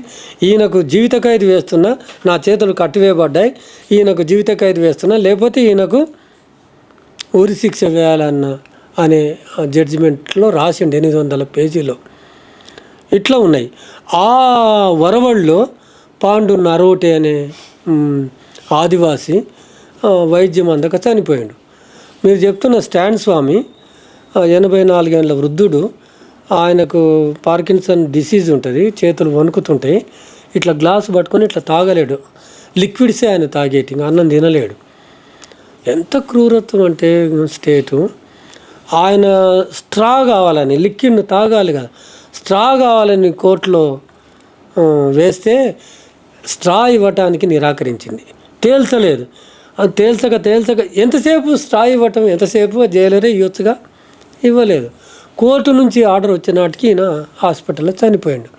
ఈయనకు జీవిత ఖైదు వేస్తున్నా, నా చేతులు కట్టివేయబడ్డాయి, ఈయనకు జీవిత ఖైదు వేస్తున్నా, లేకపోతే ఈయనకు ఉరి శిక్ష వేయాలన్న అనే జడ్జిమెంట్లో రాసిండు 800 పేజీలో. ఇట్లా ఉన్నాయి. ఆ వరవడిలో పాండు నరోటే అనే ఆదివాసి వైద్యం అందక చనిపోయాడు. మీరు చెప్తున్న స్టాన్ స్వామి 84 ఏళ్ళ వృద్ధుడు. ఆయనకు పార్కిన్సన్ డిసీజ్ ఉంటుంది, చేతులు వణుకుతుంటాయి. ఇట్లా గ్లాసు పట్టుకొని ఇట్లా తాగలేడు, లిక్విడ్సే ఆయన తాగేటి, అన్నం తినలేడు. ఎంత క్రూరత్వం అంటే స్టేటు. ఆయన స్ట్రా కావాలని, లిక్విడ్ను తాగాలి కదా, స్ట్రా కావాలని కోర్టులో వేస్తే స్ట్రా ఇవ్వటానికి నిరాకరించింది. తేల్చలేదు. అది తేల్చక ఎంతసేపు స్ట్రా ఇవ్వటం, ఎంతసేపు జైలరే ఇవ్వచ్చుగా, ఇవ్వలేదు. కోర్టు నుంచి ఆర్డర్ వచ్చిన నాటికి ఈయన హాస్పిటల్లో చనిపోయాడు.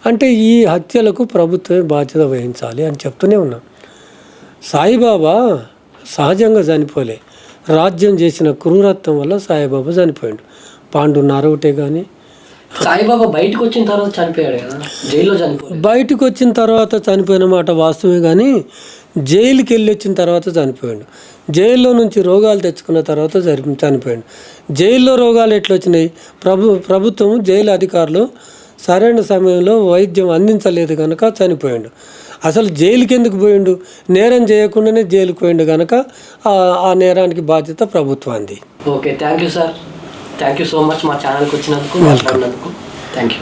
అంటే ఈ హత్యలకు ప్రభుత్వమే బాధ్యత వహించాలి అని చెప్తూనే ఉన్నాం. సాయిబాబా సహజంగా చనిపోలే, రాజ్యం చేసిన క్రూరత్వం వల్ల సాయిబాబా చనిపోయాడు. పాండు నరవటే కానీ సాయిబాబా బయటకు వచ్చిన తర్వాత చనిపోయాడు కదా, జైల్లో చనిపోయాడు. బయటకు వచ్చిన తర్వాత చనిపోయిన మాట వాస్తవమే, కానీ జైలుకి వెళ్ళి వచ్చిన తర్వాత చనిపోయాడు. జైల్లో నుంచి రోగాలు తెచ్చుకున్న తర్వాత చనిపోయాడు. జైల్లో రోగాలు ఎట్లా వచ్చినాయి? ప్రభుత్వం, జైలు అధికారులు సరైన సమయంలో వైద్యం అందించలేదు కనుక చనిపోయాడు. అసలు జైలుకి ఎందుకు పోయిండు? నేరం చేయకుండానే జైలుకి పోయిండు కనుక ఆ నేరానికి బాధ్యత ప్రభుత్వానికి. Okay, thank you sir. Thank you so much మా ఛానల్కి వచ్చినందుకు, మాట్లాడినందుకు థ్యాంక్ యూ.